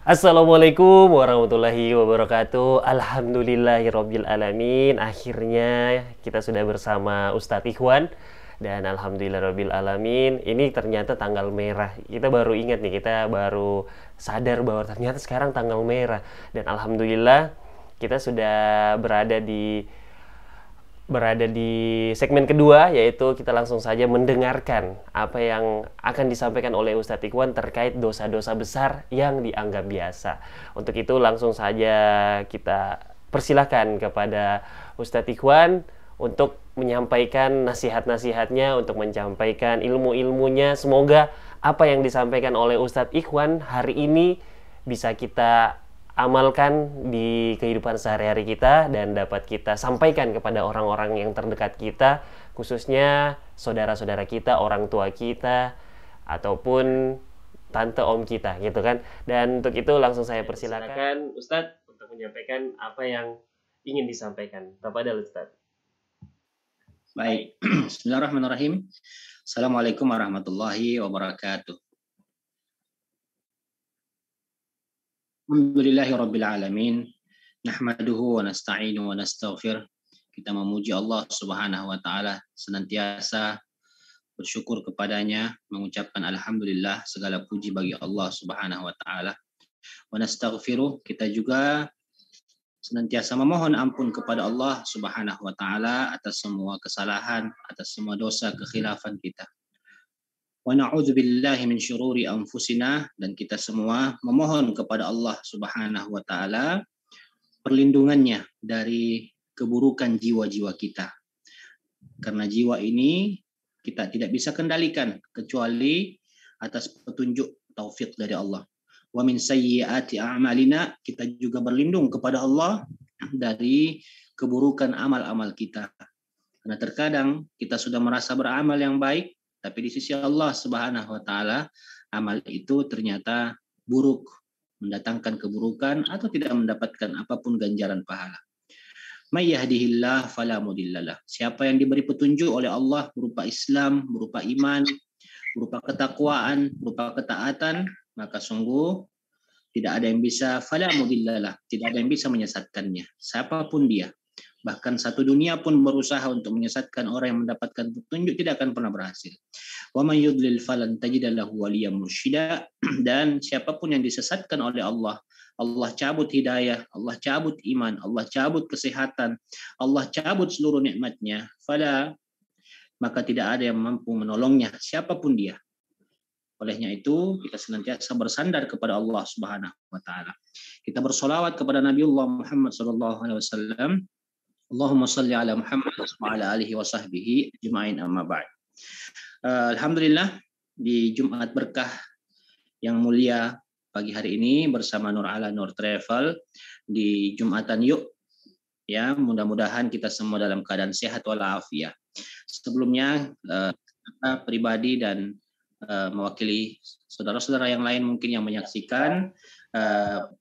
Assalamualaikum warahmatullahi wabarakatuh. Alhamdulillahirabbil alamin. Akhirnya kita sudah bersama Ustadz Ikhwan dan alhamdulillahirabbil alamin. Ini ternyata tanggal merah. Kita baru ingat nih, kita baru sadar bahwa ternyata sekarang tanggal merah dan alhamdulillah kita sudah berada di segmen kedua, yaitu kita langsung saja mendengarkan apa yang akan disampaikan oleh Ustadz Ikhwan terkait dosa-dosa besar yang dianggap biasa. Untuk itu langsung saja kita persilahkan kepada Ustadz Ikhwan untuk menyampaikan nasihat-nasihatnya, untuk menyampaikan ilmu-ilmunya. Semoga apa yang disampaikan oleh Ustadz Ikhwan hari ini bisa kita amalkan di kehidupan sehari-hari kita dan dapat kita sampaikan kepada orang-orang yang terdekat kita, khususnya saudara-saudara kita, orang tua kita, ataupun tante om kita gitu kan. Dan untuk itu langsung saya persilakan Ustadz untuk menyampaikan apa yang ingin disampaikan. Tafadhal Ustadz. Baik, Bismillahirrahmanirrahim. Assalamualaikum warahmatullahi wabarakatuh. Alhamdulillahirabbil alamin. Nahmaduhu wa nasta'inu wa nastaghfir. Kita memuji Allah Subhanahu wa taala, senantiasa bersyukur kepadanya, mengucapkan alhamdulillah, segala puji bagi Allah Subhanahu wa taala. Wa nastaghfiruh, kita juga senantiasa memohon ampun kepada Allah Subhanahu wa taala atas semua kesalahan, atas semua dosa kekhilafan kita. Wa na'udzubillahi min syururi anfusina, dan kita semua memohon kepada Allah Subhanahu wa taala perlindungannya dari keburukan jiwa-jiwa kita. Karena jiwa ini kita tidak bisa kendalikan kecuali atas petunjuk taufik dari Allah. Wa min sayyiati a'malina, kita juga berlindung kepada Allah dari keburukan amal-amal kita. Karena terkadang kita sudah merasa beramal yang baik, tapi di sisi Allah Subhanahu wa taala amal itu ternyata buruk, mendatangkan keburukan atau tidak mendapatkan apapun ganjaran pahala. May yahdihillah fala mudhillalah. Siapa yang diberi petunjuk oleh Allah berupa Islam, berupa iman, berupa ketakwaan, berupa ketaatan, maka sungguh tidak ada yang bisa fala mudhillalah, tidak ada yang bisa menyesatkannya, siapapun dia. Bahkan satu dunia pun berusaha untuk menyesatkan orang yang mendapatkan petunjuk tidak akan pernah berhasil. Wa may yudlil falan tajida lahu waliyyan mursyida. Dan siapapun yang disesatkan oleh Allah, Allah cabut hidayah, Allah cabut iman, Allah cabut kesehatan, Allah cabut seluruh nikmatnya, fala, maka tidak ada yang mampu menolongnya, siapapun dia. Olehnya itu kita senantiasa bersandar kepada Allah Subhanahu wa taala. Kita bersolawat kepada Nabiullah Muhammad sallallahu alaihi wasallam. Allahumma salli ala Muhammad wa ala alihi wa sahbihi ajma'in, amma ba'd. Alhamdulillah, di Jumat berkah yang mulia pagi hari ini bersama Nur Ala Nur Travel di Jumatan Yuk, ya, mudah-mudahan kita semua dalam keadaan sehat walafiat. Sebelumnya pribadi dan mewakili saudara-saudara yang lain mungkin yang menyaksikan,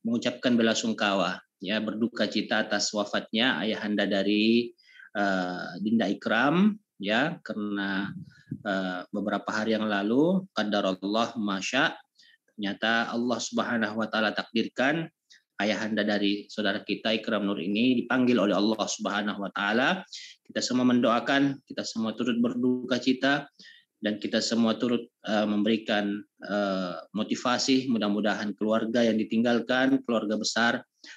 mengucapkan bela sungkawa, ya, berduka cita atas wafatnya ayahanda dari Dinda Ikram, ya, karena beberapa hari yang lalu qadarullah masya, ternyata Allah Subhanahu wa taala takdirkan ayahanda dari saudara kita Ikram Nur ini dipanggil oleh Allah Subhanahu wa taala. Kita semua mendoakan, kita semua turut berduka cita, dan kita semua turut memberikan motivasi, mudah-mudahan keluarga yang ditinggalkan, keluarga besar,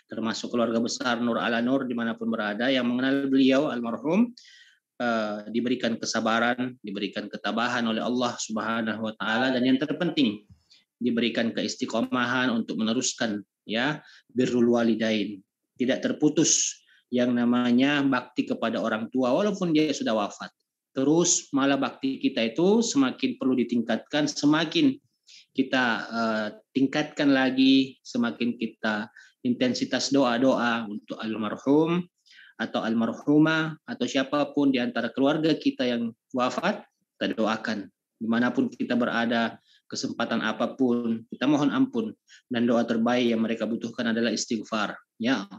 termasuk keluarga besar Nur Ala Nur dimanapun berada yang mengenal beliau almarhum, diberikan kesabaran, diberikan ketabahan oleh Allah Subhanahu wa taala, dan yang terpenting diberikan keistiqomahan untuk meneruskan, ya, birrul walidain, tidak terputus yang namanya bakti kepada orang tua walaupun dia sudah wafat. Terus malah bakti kita itu semakin perlu ditingkatkan, semakin kita tingkatkan lagi, semakin kita intensitas doa-doa untuk almarhum atau almarhumah atau siapapun di antara keluarga kita yang wafat, kita doakan. Dimanapun kita berada, kesempatan apapun, kita mohon ampun, dan doa terbaik yang mereka butuhkan adalah istighfar. Ya,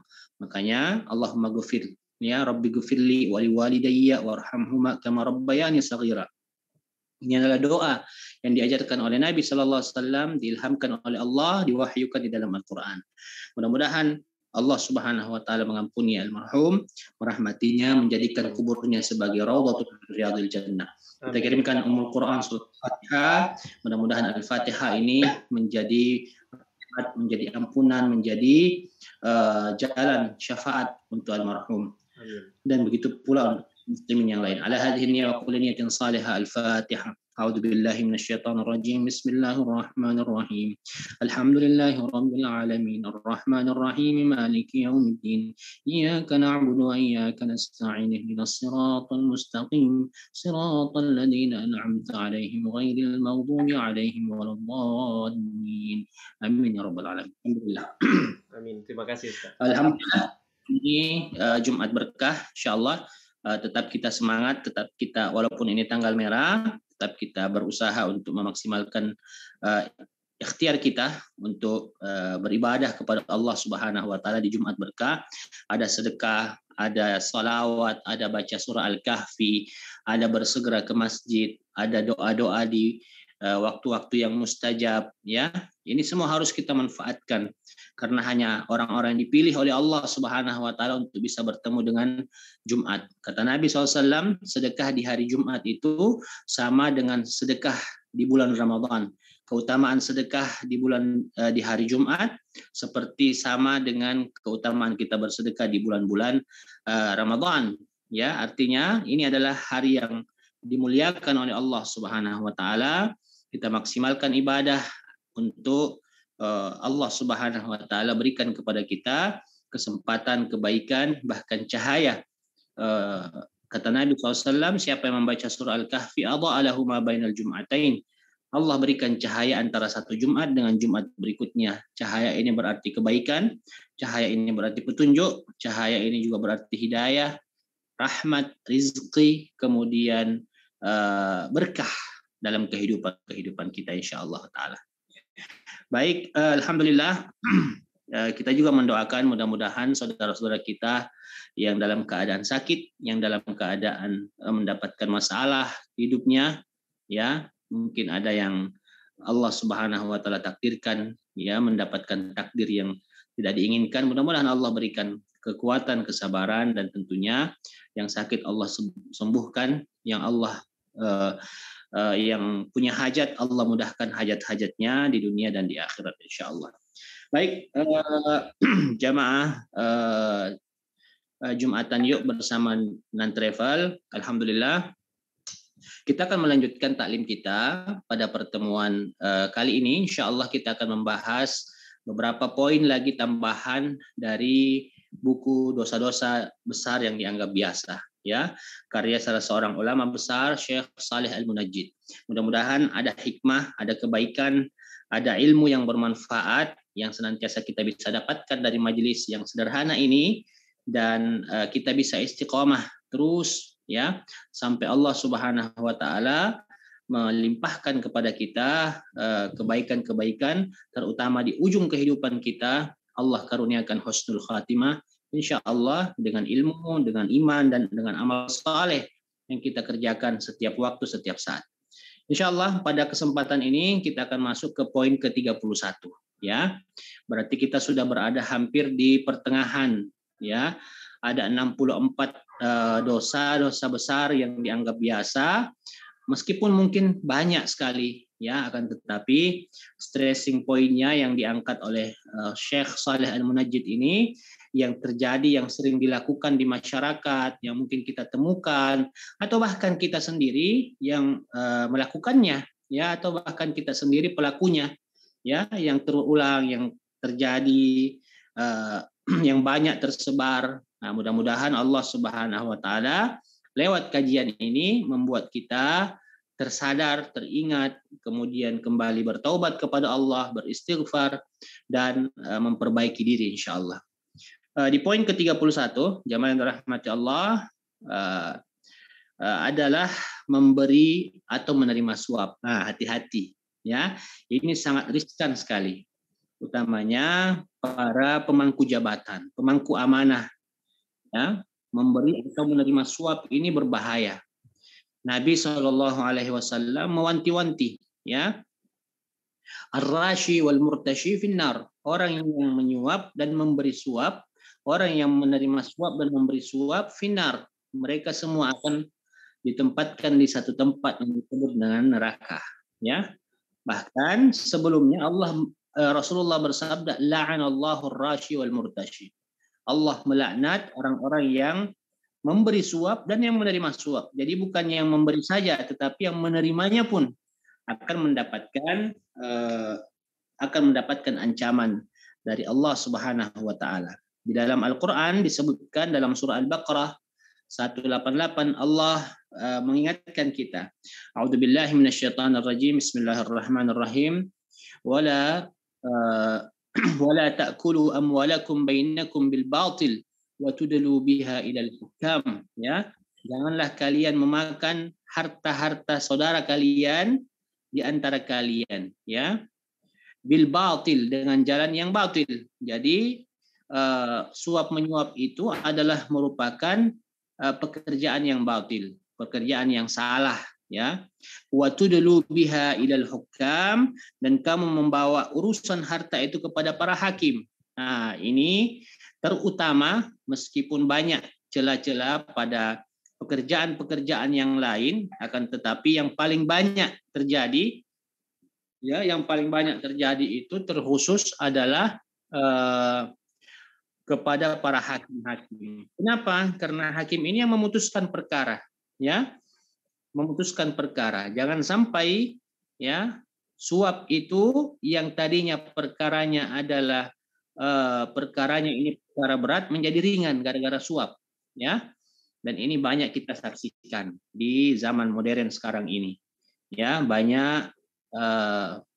makanya Allahumma ghfir, ya Rabbi ghfirli wa liwalidayya warhamhuma kama rabbayani shaghira. Ini adalah doa yang diajarkan oleh Nabi Sallallahu Alaihi Wasallam, diilhamkan oleh Allah, diwahyukan di dalam Al-Quran. Mudah-mudahan Allah Subhanahu wa taala mengampuni almarhum, merahmatinya, menjadikan kuburnya sebagai raudhatul riyadil jannah. Kita kirimkan Ummul Quran surah Al-Fatihah. Mudah-mudahan Al-Fatihah ini menjadi ampunan, menjadi jalan syafaat untuk almarhum. Dan begitu pula untuk muslimin yang lain. Ala hadhihi niyyah wa kulli niyatin salihah. Al-Fatihah. أعوذ بالله من الشيطان الرجيم بسم الله الرحمن الرحيم الحمد لله رب العالمين الرحمن الرحيم مالك يوم الدين إياك نعبد وإياك نستعين اهدنا الصراط المستقيم صراط الذين أنعمت عليهم غير المغضوب عليهم ولا الضالين آمين يا رب العالمين. Alhamdulillah. Amin. Terima kasih Ustaz. Alhamdulillah. Ini Jumat berkah, insyaallah. Tetap kita semangat, tetap kita walaupun ini tanggal merah, tetap kita berusaha untuk memaksimalkan ikhtiar kita untuk beribadah kepada Allah Subhanahu wa taala di Jumat berkah. Ada sedekah, ada salawat, ada baca surah Al-Kahfi, ada bersegera ke masjid, ada doa-doa di waktu-waktu yang mustajab, ya. Ini semua harus kita manfaatkan karena hanya orang-orang yang dipilih oleh Allah Subhanahu wa taala untuk bisa bertemu dengan Jumat. Kata Nabi SAW, sedekah di hari Jumat itu sama dengan sedekah di bulan Ramadan. Keutamaan sedekah di hari Jumat seperti sama dengan keutamaan kita bersedekah di bulan-bulan Ramadan. Ya, artinya ini adalah hari yang dimuliakan oleh Allah Subhanahu wa taala. Kita maksimalkan ibadah untuk Allah Subhanahu wa taala berikan kepada kita kesempatan, kebaikan, bahkan cahaya. Kata Nabi SAW, siapa yang membaca surah Al-Kahfi, adha'a lahu ma bainal jum'atain. Allah berikan cahaya antara satu Jumat dengan Jumat berikutnya. Cahaya ini berarti kebaikan, cahaya ini berarti petunjuk, cahaya ini juga berarti hidayah, rahmat, rizki, kemudian berkah dalam kehidupan kita insyaallah taala. Baik, alhamdulillah kita juga mendoakan mudah-mudahan saudara-saudara kita yang dalam keadaan sakit, yang dalam keadaan mendapatkan masalah hidupnya, ya, mungkin ada yang Allah Subhanahu wa taala takdirkan ya mendapatkan takdir yang tidak diinginkan. Mudah-mudahan Allah berikan kekuatan, kesabaran, dan tentunya yang sakit Allah sembuhkan, yang Allah yang punya hajat Allah mudahkan hajat-hajatnya di dunia dan di akhirat insyaallah. Baik, jamaah Jumatan Yuk bersama Nan Travel, alhamdulillah kita akan melanjutkan taklim kita pada pertemuan kali ini. Insyaallah kita akan membahas beberapa poin lagi tambahan dari buku dosa-dosa besar yang dianggap biasa, ya, karya salah seorang ulama besar, Syekh Saleh Al-Munajjid. Mudah-mudahan ada hikmah, ada kebaikan, ada ilmu yang bermanfaat yang senantiasa kita bisa dapatkan dari majelis yang sederhana ini, dan kita bisa istiqomah terus, ya, sampai Allah Subhanahu wa taala melimpahkan kepada kita kebaikan-kebaikan, terutama di ujung kehidupan kita. Allah karuniakan husnul khatimah insyaallah dengan ilmu, dengan iman, dan dengan amal saleh yang kita kerjakan setiap waktu, setiap saat. Insyaallah pada kesempatan ini kita akan masuk ke poin ke-31, ya. Berarti kita sudah berada hampir di pertengahan, ya. Ada 64 dosa-dosa besar yang dianggap biasa, meskipun mungkin banyak sekali, ya, akan tetapi stressing poinnya yang diangkat oleh Syekh Saleh Al-Munajjid ini yang terjadi, yang sering dilakukan di masyarakat, yang mungkin kita temukan, atau bahkan kita sendiri yang melakukannya, ya, atau bahkan kita sendiri pelakunya, ya, yang terulang, yang terjadi, yang banyak tersebar. Nah, mudah-mudahan Allah Subhanahu wa taala lewat kajian ini membuat kita tersadar, teringat, kemudian kembali bertaubat kepada Allah, beristighfar, dan memperbaiki diri insyaallah. Di poin ke-31, jamaah yang dirahmati Allah, adalah memberi atau menerima suap. Nah, hati-hati, ya. Ini sangat riskan sekali. Utamanya para pemangku jabatan, pemangku amanah, ya. Memberi atau menerima suap ini berbahaya. Nabi SAW mewanti-wanti ya. Ar-rashi wal murtashi finnar. Orang yang menyuap dan memberi suap, orang yang menerima suap dan memberi suap finnar. Mereka semua akan ditempatkan di satu tempat yang disebut dengan neraka, ya. Bahkan sebelumnya Rasulullah bersabda, la'anallahu ar-rashi wal murtashi. Allah melaknat orang-orang yang memberi suap dan yang menerima suap. Jadi bukan yang memberi saja, tetapi yang menerimanya pun akan mendapatkan ancaman dari Allah Subhanahu wa taala. Di dalam Al-Qur'an disebutkan dalam surah Al-Baqarah 188 Allah mengingatkan kita. A'udzubillahi minasyaitonirrajim. Bismillahirrahmanirrahim. Wala wala ta'kulu amwalakum bainakum bil batil wa tudlu biha ilal hukam, ya. Janganlah kalian memakan harta-harta saudara kalian di antara kalian, ya, bil batil, dengan jalan yang batil. Jadi suap menyuap itu adalah merupakan pekerjaan yang batil, pekerjaan yang salah, ya. Wa tudlu biha ilal hukam, dan kamu membawa urusan harta itu kepada para hakim. Nah, ini terutama, meskipun banyak celah-celah pada pekerjaan-pekerjaan yang lain, akan tetapi yang paling banyak terjadi, ya, yang paling banyak terjadi itu terkhusus adalah kepada para hakim-hakim. Kenapa? Karena hakim ini yang memutuskan perkara, ya, memutuskan perkara. Jangan sampai, ya, suap itu yang tadinya perkaranya adalah perkaranya ini perkara berat menjadi ringan gara-gara suap, ya. Dan ini banyak kita saksikan di zaman modern sekarang ini, ya. Banyak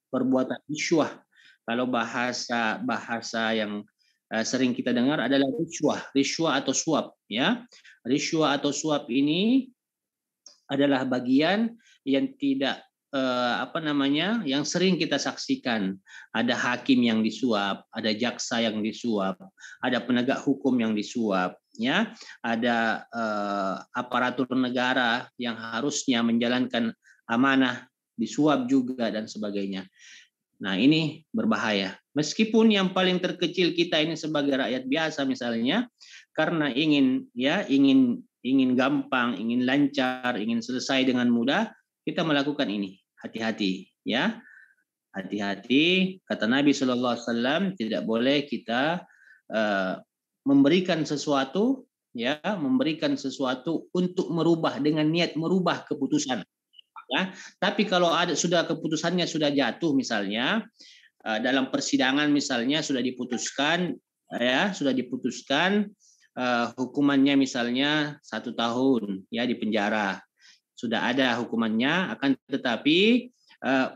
perbuatan riswah. Kalau bahasa yang sering kita dengar adalah riswah atau suap, ya. Riswah atau suap ini adalah bagian yang tidak yang sering kita saksikan. Ada hakim yang disuap, ada jaksa yang disuap, ada penegak hukum yang disuap, ya. Ada aparatur negara yang harusnya menjalankan amanah disuap juga dan sebagainya. Nah, ini berbahaya. Meskipun yang paling terkecil kita ini sebagai rakyat biasa misalnya, karena ingin gampang, ingin lancar, ingin selesai dengan mudah, kita melakukan ini. Hati-hati, ya. Hati-hati. Kata Nabi SAW, tidak boleh kita memberikan sesuatu, ya, memberikan sesuatu untuk merubah dengan niat merubah keputusan. Ya. Tapi kalau keputusannya sudah jatuh, misalnya dalam persidangan misalnya sudah diputuskan, hukumannya misalnya 1 tahun, ya, di penjara. Sudah ada hukumannya, akan tetapi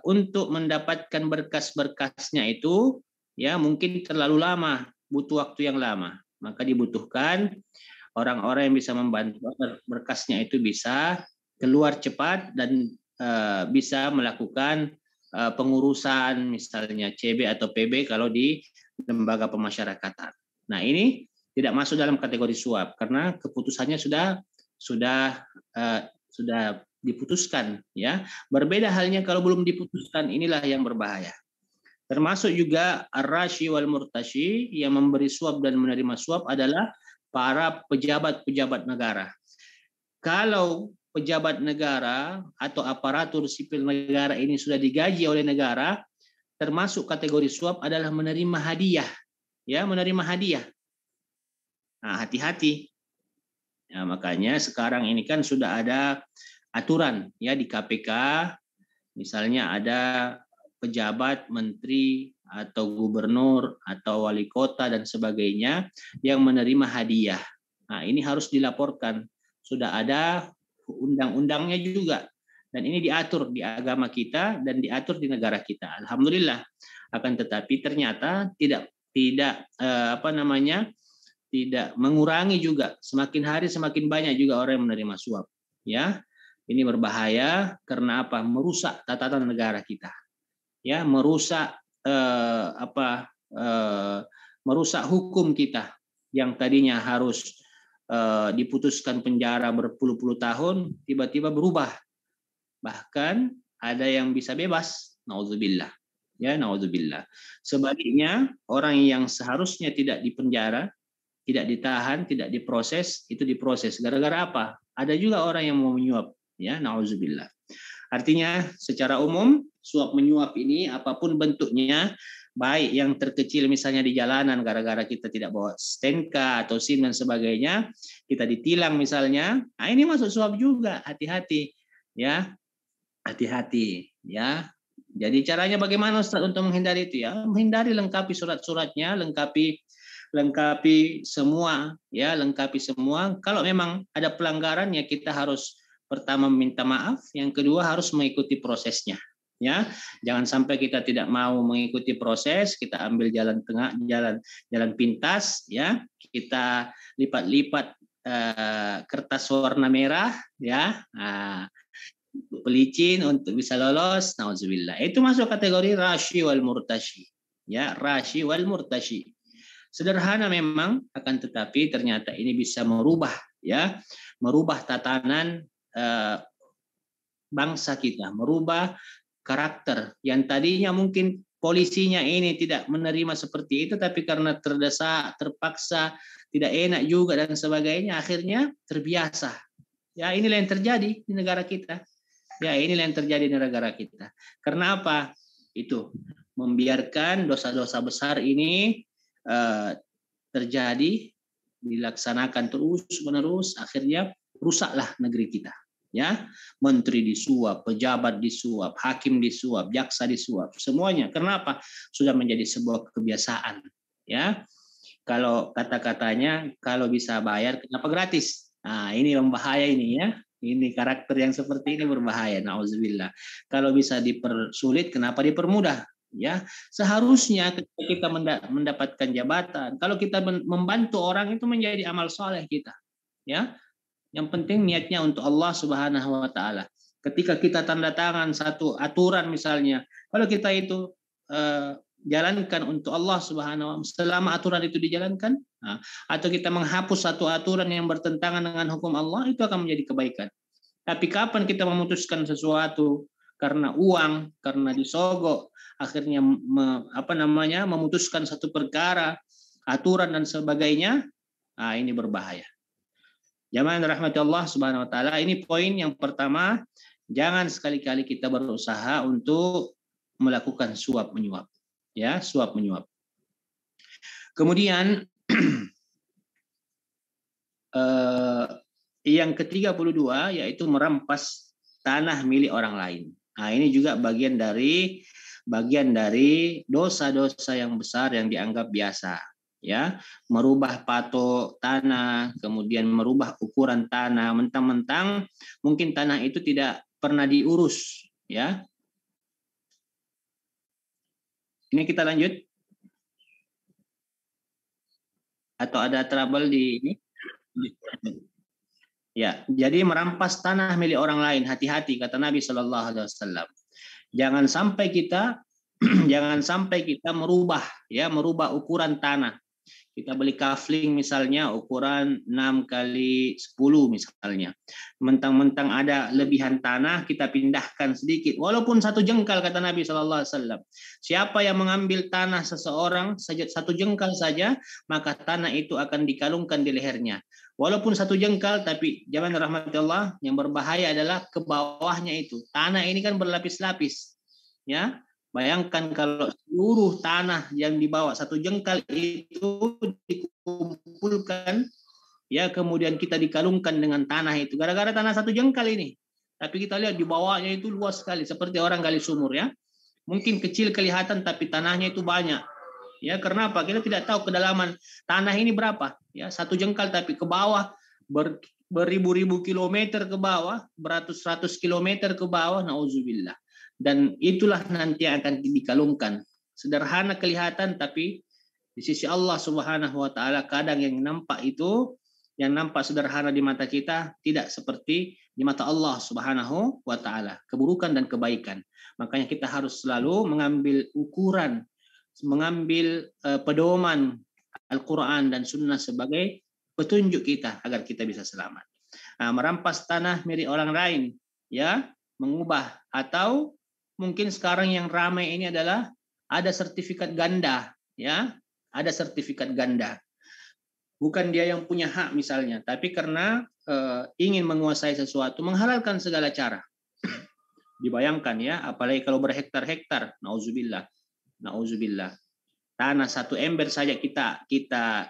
untuk mendapatkan berkas-berkasnya itu, ya, mungkin terlalu lama, butuh waktu yang lama. Maka dibutuhkan orang-orang yang bisa membantu berkasnya itu bisa keluar cepat dan bisa melakukan pengurusan misalnya CB atau PB kalau di lembaga pemasyarakatan. Nah, ini tidak masuk dalam kategori suap karena keputusannya sudah diputuskan, ya. Berbeda halnya kalau belum diputuskan, inilah yang berbahaya. Termasuk juga ar-rashi wal murtashi, yang memberi suap dan menerima suap adalah para pejabat-pejabat negara. Kalau pejabat negara atau aparatur sipil negara ini sudah digaji oleh negara, termasuk kategori suap adalah menerima hadiah, ya, menerima hadiah. Nah, hati-hati. Ya, makanya sekarang ini kan sudah ada aturan, ya, di KPK, misalnya ada pejabat, menteri atau gubernur atau wali kota dan sebagainya yang menerima hadiah. Nah, ini harus dilaporkan. Sudah ada undang-undangnya juga, dan ini diatur di agama kita dan diatur di negara kita. Alhamdulillah. Akan tetapi ternyata tidak tidak mengurangi juga, semakin hari semakin banyak juga orang yang menerima suap, ya. Ini berbahaya karena apa? Merusak tatanan negara kita, ya, merusak merusak hukum kita yang tadinya harus diputuskan penjara berpuluh-puluh tahun, tiba-tiba berubah. Bahkan ada yang bisa bebas. Nauzubillah. Ya, nauzubillah. Sebaliknya, orang yang seharusnya tidak dipenjara, tidak ditahan, tidak diproses, itu diproses. Gara-gara apa? Ada juga orang yang mau menyuap. Ya, nauzubillah. Artinya, secara umum, suap menyuap ini apapun bentuknya, baik yang terkecil misalnya di jalanan gara-gara kita tidak bawa STNK atau SIM dan sebagainya, kita ditilang misalnya, nah ini masuk suap juga. Hati-hati, ya, hati-hati, ya. Jadi caranya bagaimana Ustaz untuk menghindari itu ya? Menghindari, lengkapi surat-suratnya, lengkapi semua, ya, lengkapi semua. Kalau memang ada pelanggaran ya kita harus pertama meminta maaf, yang kedua harus mengikuti prosesnya. Ya, jangan sampai kita tidak mau mengikuti proses, kita ambil jalan tengah, jalan pintas, ya, kita lipat-lipat kertas warna merah, ya, pelicin untuk bisa lolos. Nauzubillah. Itu masuk kategori rashi wal murtashi. Ya, rashi wal murtashi. Sederhana memang, akan tetapi ternyata ini bisa merubah, ya, merubah tatanan bangsa kita, merubah karakter yang tadinya mungkin polisinya ini tidak menerima seperti itu, tapi karena terdesak, terpaksa, tidak enak juga dan sebagainya, akhirnya terbiasa. Ya, inilah yang terjadi di negara kita. Ya, inilah yang terjadi di negara kita. Karena apa? Itu membiarkan dosa-dosa besar ini terjadi, dilaksanakan terus-menerus, akhirnya rusaklah negeri kita. Ya, menteri disuap, pejabat disuap, hakim disuap, jaksa disuap, semuanya. Kenapa? Sudah menjadi sebuah kebiasaan. Ya, kalau kata-katanya kalau bisa bayar kenapa gratis? Nah, ini membahaya ini ya. Ini karakter yang seperti ini berbahaya. Nauzubillah. Kalau bisa dipersulit, kenapa dipermudah? Ya, seharusnya ketika kita mendapatkan jabatan, kalau kita membantu orang itu menjadi amal soleh kita. Ya, yang penting niatnya untuk Allah Subhanahu wa taala. Ketika kita tanda tangan satu aturan misalnya, kalau kita itu jalankan untuk Allah Subhanahu wa taala, selama aturan itu dijalankan, atau kita menghapus satu aturan yang bertentangan dengan hukum Allah, itu akan menjadi kebaikan. Tapi kapan kita memutuskan sesuatu karena uang, karena disogok, akhirnya memutuskan satu perkara, aturan dan sebagainya, ini berbahaya. Jamaah rahmati Allah Subhanahu wa taala, ini poin yang pertama, jangan sekali-kali kita berusaha untuk melakukan suap menyuap. Ya, suap menyuap. Kemudian yang ke-32 yaitu merampas tanah milik orang lain. Nah, ini juga bagian dari dosa-dosa yang besar yang dianggap biasa. Ya, merubah patok tanah, kemudian merubah ukuran tanah, mentang-mentang mungkin tanah itu tidak pernah diurus, ya. Ini kita lanjut atau ada trouble di ini? Ya, jadi merampas tanah milik orang lain, hati-hati kata Nabi Shallallahu Alaihi Wasallam. Jangan sampai kita merubah ukuran tanah. Kita beli kafling misalnya ukuran 6 kali 10 misalnya. Mentang-mentang ada lebihan tanah, kita pindahkan sedikit. Walaupun 1 jengkal kata Nabi SAW. Siapa yang mengambil tanah seseorang, 1 jengkal saja, maka tanah itu akan dikalungkan di lehernya. Walaupun 1 jengkal, tapi jangan rahmati Allah, yang berbahaya adalah ke bawahnya itu. Tanah ini kan berlapis-lapis. Ya, bayangkan kalau seluruh tanah yang dibawa 1 jengkal itu dikumpulkan, ya, kemudian kita dikalungkan dengan tanah itu. Gara-gara tanah 1 jengkal ini. Tapi kita lihat di bawahnya itu luas sekali, seperti orang gali sumur, ya. Mungkin kecil kelihatan, tapi tanahnya itu banyak. Ya, kenapa? Kita tidak tahu kedalaman tanah ini berapa. Ya, 1 jengkal tapi ke bawah beribu-ribu kilometer ke bawah, beratus-ratus kilometer ke bawah. Nauzubillah. Dan itulah nanti akan dikalungkan. Sederhana kelihatan, tapi di sisi Allah Subhanahu wa taala kadang yang nampak sederhana di mata kita tidak seperti di mata Allah Subhanahu wa taala, keburukan dan kebaikan. Makanya kita harus selalu mengambil ukuran, mengambil pedoman Al-Qur'an dan Sunnah sebagai petunjuk kita agar kita bisa selamat. Merampas tanah milik orang lain, ya, mengubah, atau mungkin sekarang yang ramai ini adalah ada sertifikat ganda, ya, ada sertifikat ganda. Bukan dia yang punya hak misalnya, tapi karena ingin menguasai sesuatu, menghalalkan segala cara. Dibayangkan ya, apalagi kalau berhektar-hektar, nauzubillah, nauzubillah. Tanah satu ember saja kita kita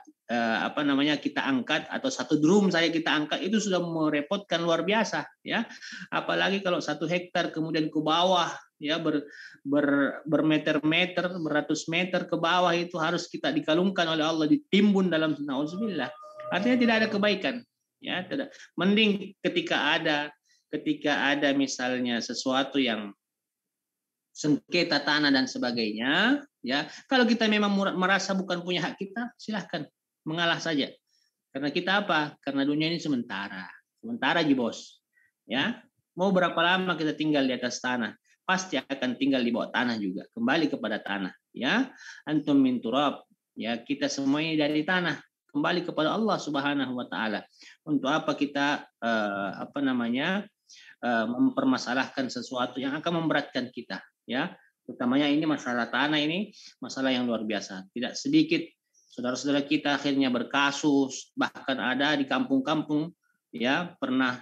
angkat, atau satu drum saja kita angkat, itu sudah merepotkan luar biasa ya. Apalagi kalau 1 hektar kemudian ke bawah ya, bermeter-meter, beratus meter ke bawah, itu harus kita dikalungkan oleh Allah, ditimbun dalam nauzubillah. Artinya tidak ada kebaikan ya, tidak. Mending ketika ada misalnya sesuatu yang sengketa tanah dan sebagainya, ya, kalau kita memang merasa bukan punya hak kita, silahkan mengalah saja. Karena kita apa? Karena dunia ini sementara bos, ya. Mau berapa lama kita tinggal di atas tanah? Pasti akan tinggal di bawah tanah juga, kembali kepada tanah, ya. Antum min turab, ya, kita semuanya dari tanah, kembali kepada Allah Subhanahu wa taala. Untuk apa kita mempermasalahkan sesuatu yang akan memberatkan kita, ya. Utamanya ini masalah tanah, ini masalah yang luar biasa. Tidak sedikit saudara-saudara kita akhirnya berkasus, bahkan ada di kampung-kampung ya, pernah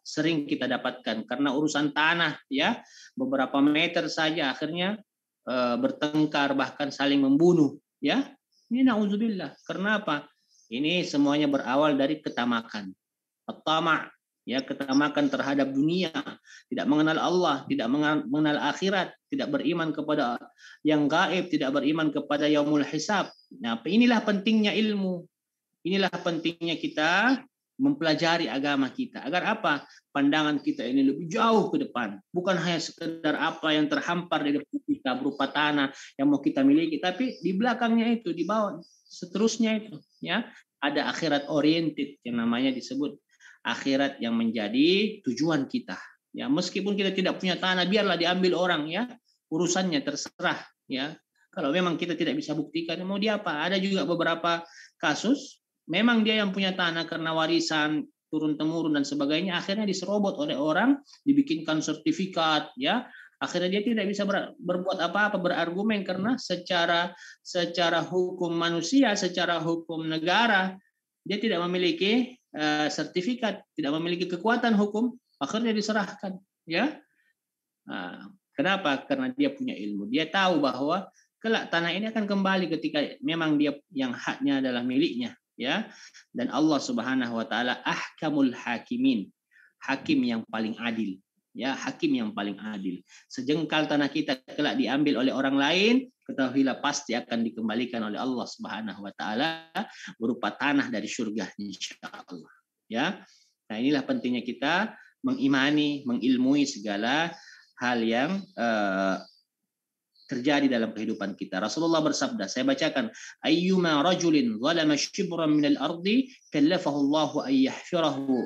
sering kita dapatkan karena urusan tanah ya, beberapa meter saja akhirnya bertengkar, bahkan saling membunuh ya. Ini nauzubillah. Karena apa? Ini semuanya berawal dari ketamakan. At-tama', ya, ketamakan terhadap dunia, tidak mengenal Allah, tidak mengenal akhirat, tidak beriman kepada yang gaib, tidak beriman kepada yaumul hisab. Nah, inilah pentingnya ilmu. Inilah pentingnya kita mempelajari agama kita. Agar apa? Pandangan kita ini lebih jauh ke depan. Bukan hanya sekedar apa yang terhampar di depan kita berupa tanah yang mau kita miliki, tapi di belakangnya itu, di bawah, seterusnya itu, ya, ada akhirat oriented yang namanya disebut akhirat yang menjadi tujuan kita. Ya, meskipun kita tidak punya tanah, biarlah diambil orang ya, urusannya terserah ya. Kalau memang kita tidak bisa buktikan, mau dia apa? Ada juga beberapa kasus, memang dia yang punya tanah karena warisan turun temurun dan sebagainya, akhirnya diserobot oleh orang, dibikinkan sertifikat ya. Akhirnya dia tidak bisa berbuat apa-apa, berargumen, karena secara hukum manusia, secara hukum negara, dia tidak memiliki sertifikat, tidak memiliki kekuatan hukum, akhirnya diserahkan ya. Nah, kenapa? Karena dia punya ilmu, dia tahu bahwa kelak tanah ini akan kembali ketika memang dia yang haknya adalah miliknya ya. Dan Allah Subhanahu wa taala ahkamul hakimin, hakim yang paling adil ya, hakim yang paling adil. Sejengkal tanah kita kelak diambil oleh orang lain, ketahuilah pasti akan dikembalikan oleh Allah Subhanahu wa taala berupa tanah dari surga insyaallah ya. Nah, inilah pentingnya kita mengimani, mengilmui segala hal yang terjadi dalam kehidupan kita. Rasulullah bersabda, saya bacakan, ayyuma rajulin zalama shibran minal ardi kallafahu Allahu ay yahfirahu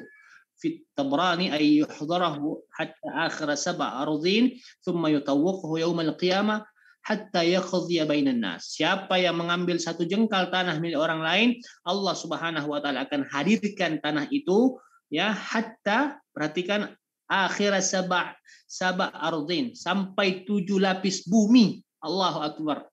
fi tabrani ay yuhdarahu hatta akhir 7 ardin thumma yutawwaquhu yaumal qiyamah hatta yaqdiya bainan nas. Siapa yang mengambil 1 jengkal tanah milik orang lain, Allah Subhanahu wa taala akan hadirkan tanah itu ya, hatta, perhatikan, akhir 7 ardin, sampai 7 lapis bumi. Allahu akbar.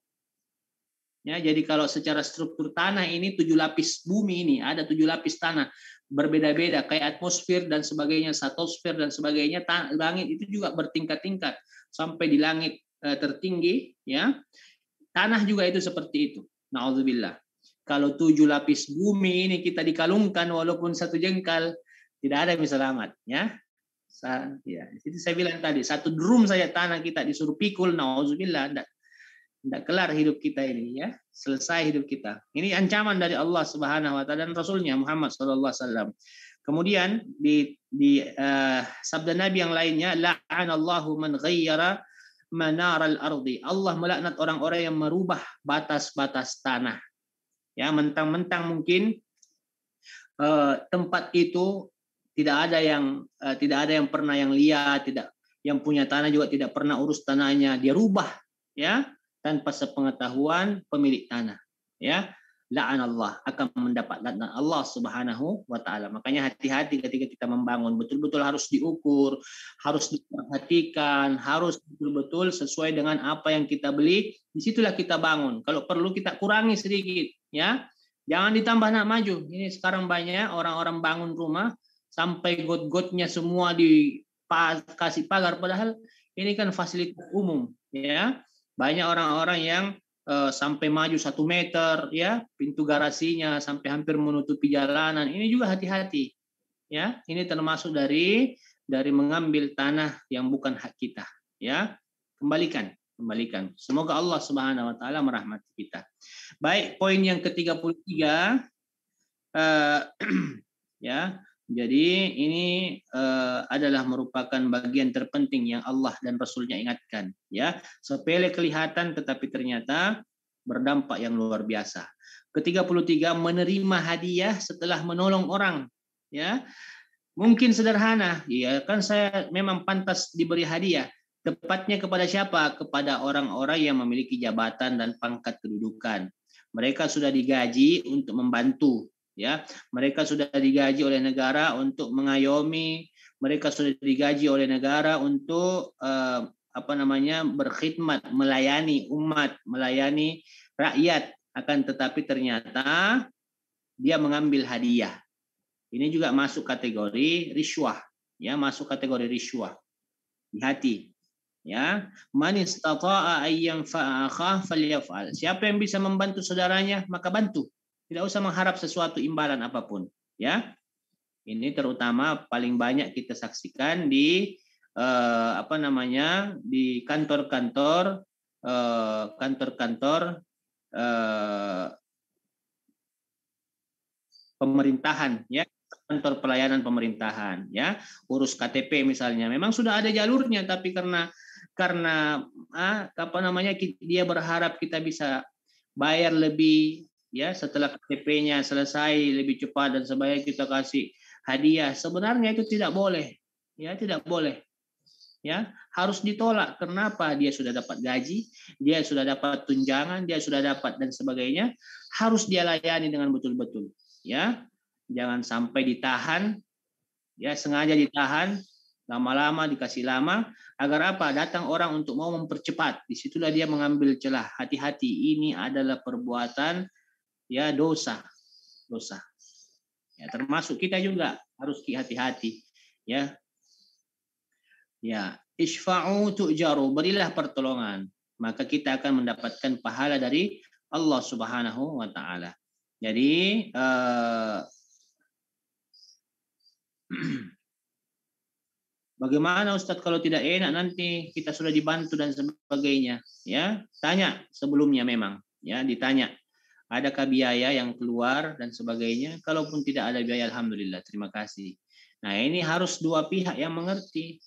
Ya, jadi kalau secara struktur tanah ini 7 lapis bumi, ini ada 7 lapis tanah berbeda-beda kayak atmosfer dan sebagainya, stratosfer dan sebagainya. Langit itu juga bertingkat-tingkat sampai di langit tertinggi ya. Tanah juga itu seperti itu. Nauzubillah. Kalau 7 lapis bumi ini kita dikalungkan walaupun 1 jengkal, tidak ada yang bisa selamat ya. Ya, itu saya bilang tadi, 1 drum saja tanah kita disuruh pikul, nauzubillah, tidak kelar hidup kita ini ya, selesai hidup kita. Ini ancaman dari Allah Subhanahu wa taala dan Rasulnya Muhammad sallallahu alaihi wasallam. Kemudian di sabda Nabi yang lainnya, la'anallahu man ghayyara manaral ardi. Allah melaknat orang-orang yang merubah batas-batas tanah. Ya, mentang-mentang mungkin tempat itu tidak ada yang pernah yang lihat, tidak, yang punya tanah juga tidak pernah urus tanahnya, dia rubah ya tanpa sepengetahuan pemilik tanah ya. la'anallah, akan mendapat laknat Allah Subhanahu wa taala. Makanya hati-hati ketika kita membangun, betul-betul harus diukur, harus diperhatikan, harus betul-betul sesuai dengan apa yang kita beli, disitulah kita bangun. Kalau perlu kita kurangi sedikit, ya. Jangan ditambah nak maju. Ini sekarang banyak orang-orang bangun rumah sampai got-gotnya semua dikasih pagar, padahal ini kan fasilitas umum, ya. Banyak orang-orang yang sampai maju 1 meter, ya, pintu garasinya sampai hampir menutupi jalanan. Ini juga hati-hati, ya. Ini termasuk dari mengambil tanah yang bukan hak kita, ya. Kembalikan. Semoga Allah Subhanahu wa taala merahmati kita. Baik, poin yang ke-33, ya. Jadi ini adalah merupakan bagian terpenting yang Allah dan Rasulnya ingatkan, ya. Sepele kelihatan tetapi ternyata berdampak yang luar biasa. Ke-33, menerima hadiah setelah menolong orang, ya. Mungkin sederhana, ya kan saya memang pantas diberi hadiah. Tepatnya kepada siapa? Kepada orang-orang yang memiliki jabatan dan pangkat kedudukan. Mereka sudah digaji untuk membantu, ya. Mereka sudah digaji oleh negara untuk mengayomi, mereka sudah digaji oleh negara untuk berkhidmat, melayani umat, melayani rakyat. Akan tetapi ternyata dia mengambil hadiah. Ini juga masuk kategori riswah, ya, masuk kategori riswah. Hati, ya. Man istata'a ayyan fa'akha falyaf'al. Siapa yang bisa membantu saudaranya, maka bantu. Tidak usah mengharap sesuatu imbalan apapun, ya. Ini terutama paling banyak kita saksikan di di kantor-kantor pemerintahan, ya, kantor pelayanan pemerintahan, ya. Urus KTP misalnya, memang sudah ada jalurnya, tapi karena dia berharap kita bisa bayar lebih, ya, setelah KTP-nya selesai lebih cepat dan sebagainya, kita kasih hadiah. Sebenarnya itu tidak boleh, ya, tidak boleh, ya. Harus ditolak. Kenapa? Dia sudah dapat gaji, dia sudah dapat tunjangan, dia sudah dapat dan sebagainya, harus dia layani dengan betul-betul, ya. Jangan sampai ditahan, ya, sengaja ditahan, lama-lama dikasih lama, agar apa? Datang orang untuk mau mempercepat, disitulah dia mengambil celah. Hati-hati, ini adalah perbuatan, ya, dosa. Ya, termasuk kita juga harus hati-hati, ya. Ya, isfa'u tu'jaru, berilah pertolongan, maka kita akan mendapatkan pahala dari Allah Subhanahu wa taala. Jadi bagaimana Ustadz kalau tidak enak nanti kita sudah dibantu dan sebagainya, ya. Tanya sebelumnya, memang, ya, ditanya adakah biaya yang keluar dan sebagainya. Kalaupun tidak ada biaya, alhamdulillah, terima kasih. Nah, ini harus dua pihak yang mengerti.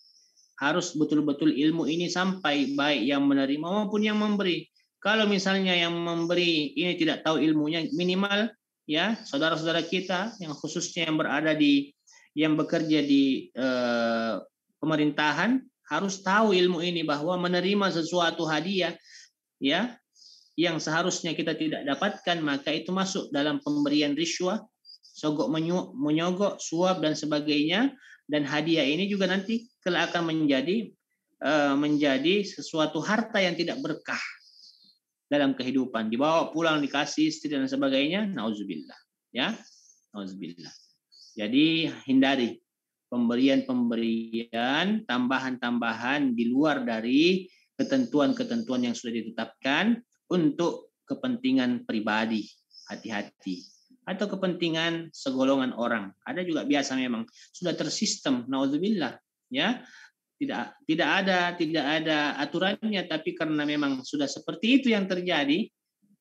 Harus betul-betul ilmu ini sampai, baik yang menerima maupun yang memberi. Kalau misalnya yang memberi ini tidak tahu ilmunya, minimal, ya, saudara-saudara kita yang khususnya yang bekerja di pemerintahan harus tahu ilmu ini, bahwa menerima sesuatu hadiah, ya, yang seharusnya kita tidak dapatkan, maka itu masuk dalam pemberian riswah, sogok menyogok, suap dan sebagainya. Dan hadiah ini juga nanti kelak akan menjadi sesuatu harta yang tidak berkah dalam kehidupan, dibawa pulang dikasih istri dan sebagainya, nauzubillah, ya, nauzubillah. Jadi hindari pemberian tambahan di luar dari ketentuan-ketentuan yang sudah ditetapkan untuk kepentingan pribadi, hati-hati, atau kepentingan segolongan orang. Ada juga biasa memang sudah tersistem, nauzubillah, ya. Tidak ada aturannya, tapi karena memang sudah seperti itu yang terjadi,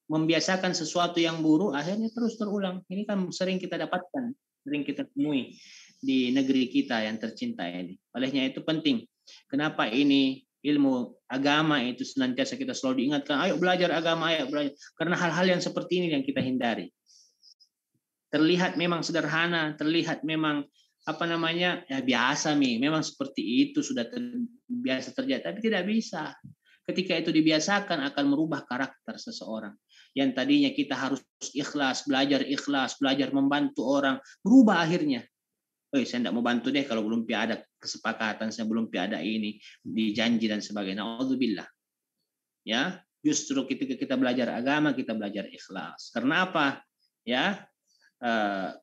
membiasakan sesuatu yang buruk, akhirnya terus terulang. Ini kan sering kita dapatkan, sering kita temui di negeri kita yang tercinta ini. Olehnya itu penting. Kenapa ini ilmu agama itu senantiasa kita selalu diingatkan, ayo belajar agama, ayo belajar. Karena hal-hal yang seperti ini yang kita hindari. Terlihat memang sederhana, terlihat memang ya biasa memang seperti itu sudah biasa terjadi, tapi tidak bisa. Ketika itu dibiasakan akan merubah karakter seseorang. yang tadinya kita harus ikhlas, belajar membantu orang, berubah akhirnya. Saya tidak mau bantu deh kalau belum ada kesepakatan, saya belum ada ini, dijanji dan sebagainya. Alhamdulillah. Ya, justru ketika kita belajar agama, kita belajar ikhlas. Karena apa? Ya,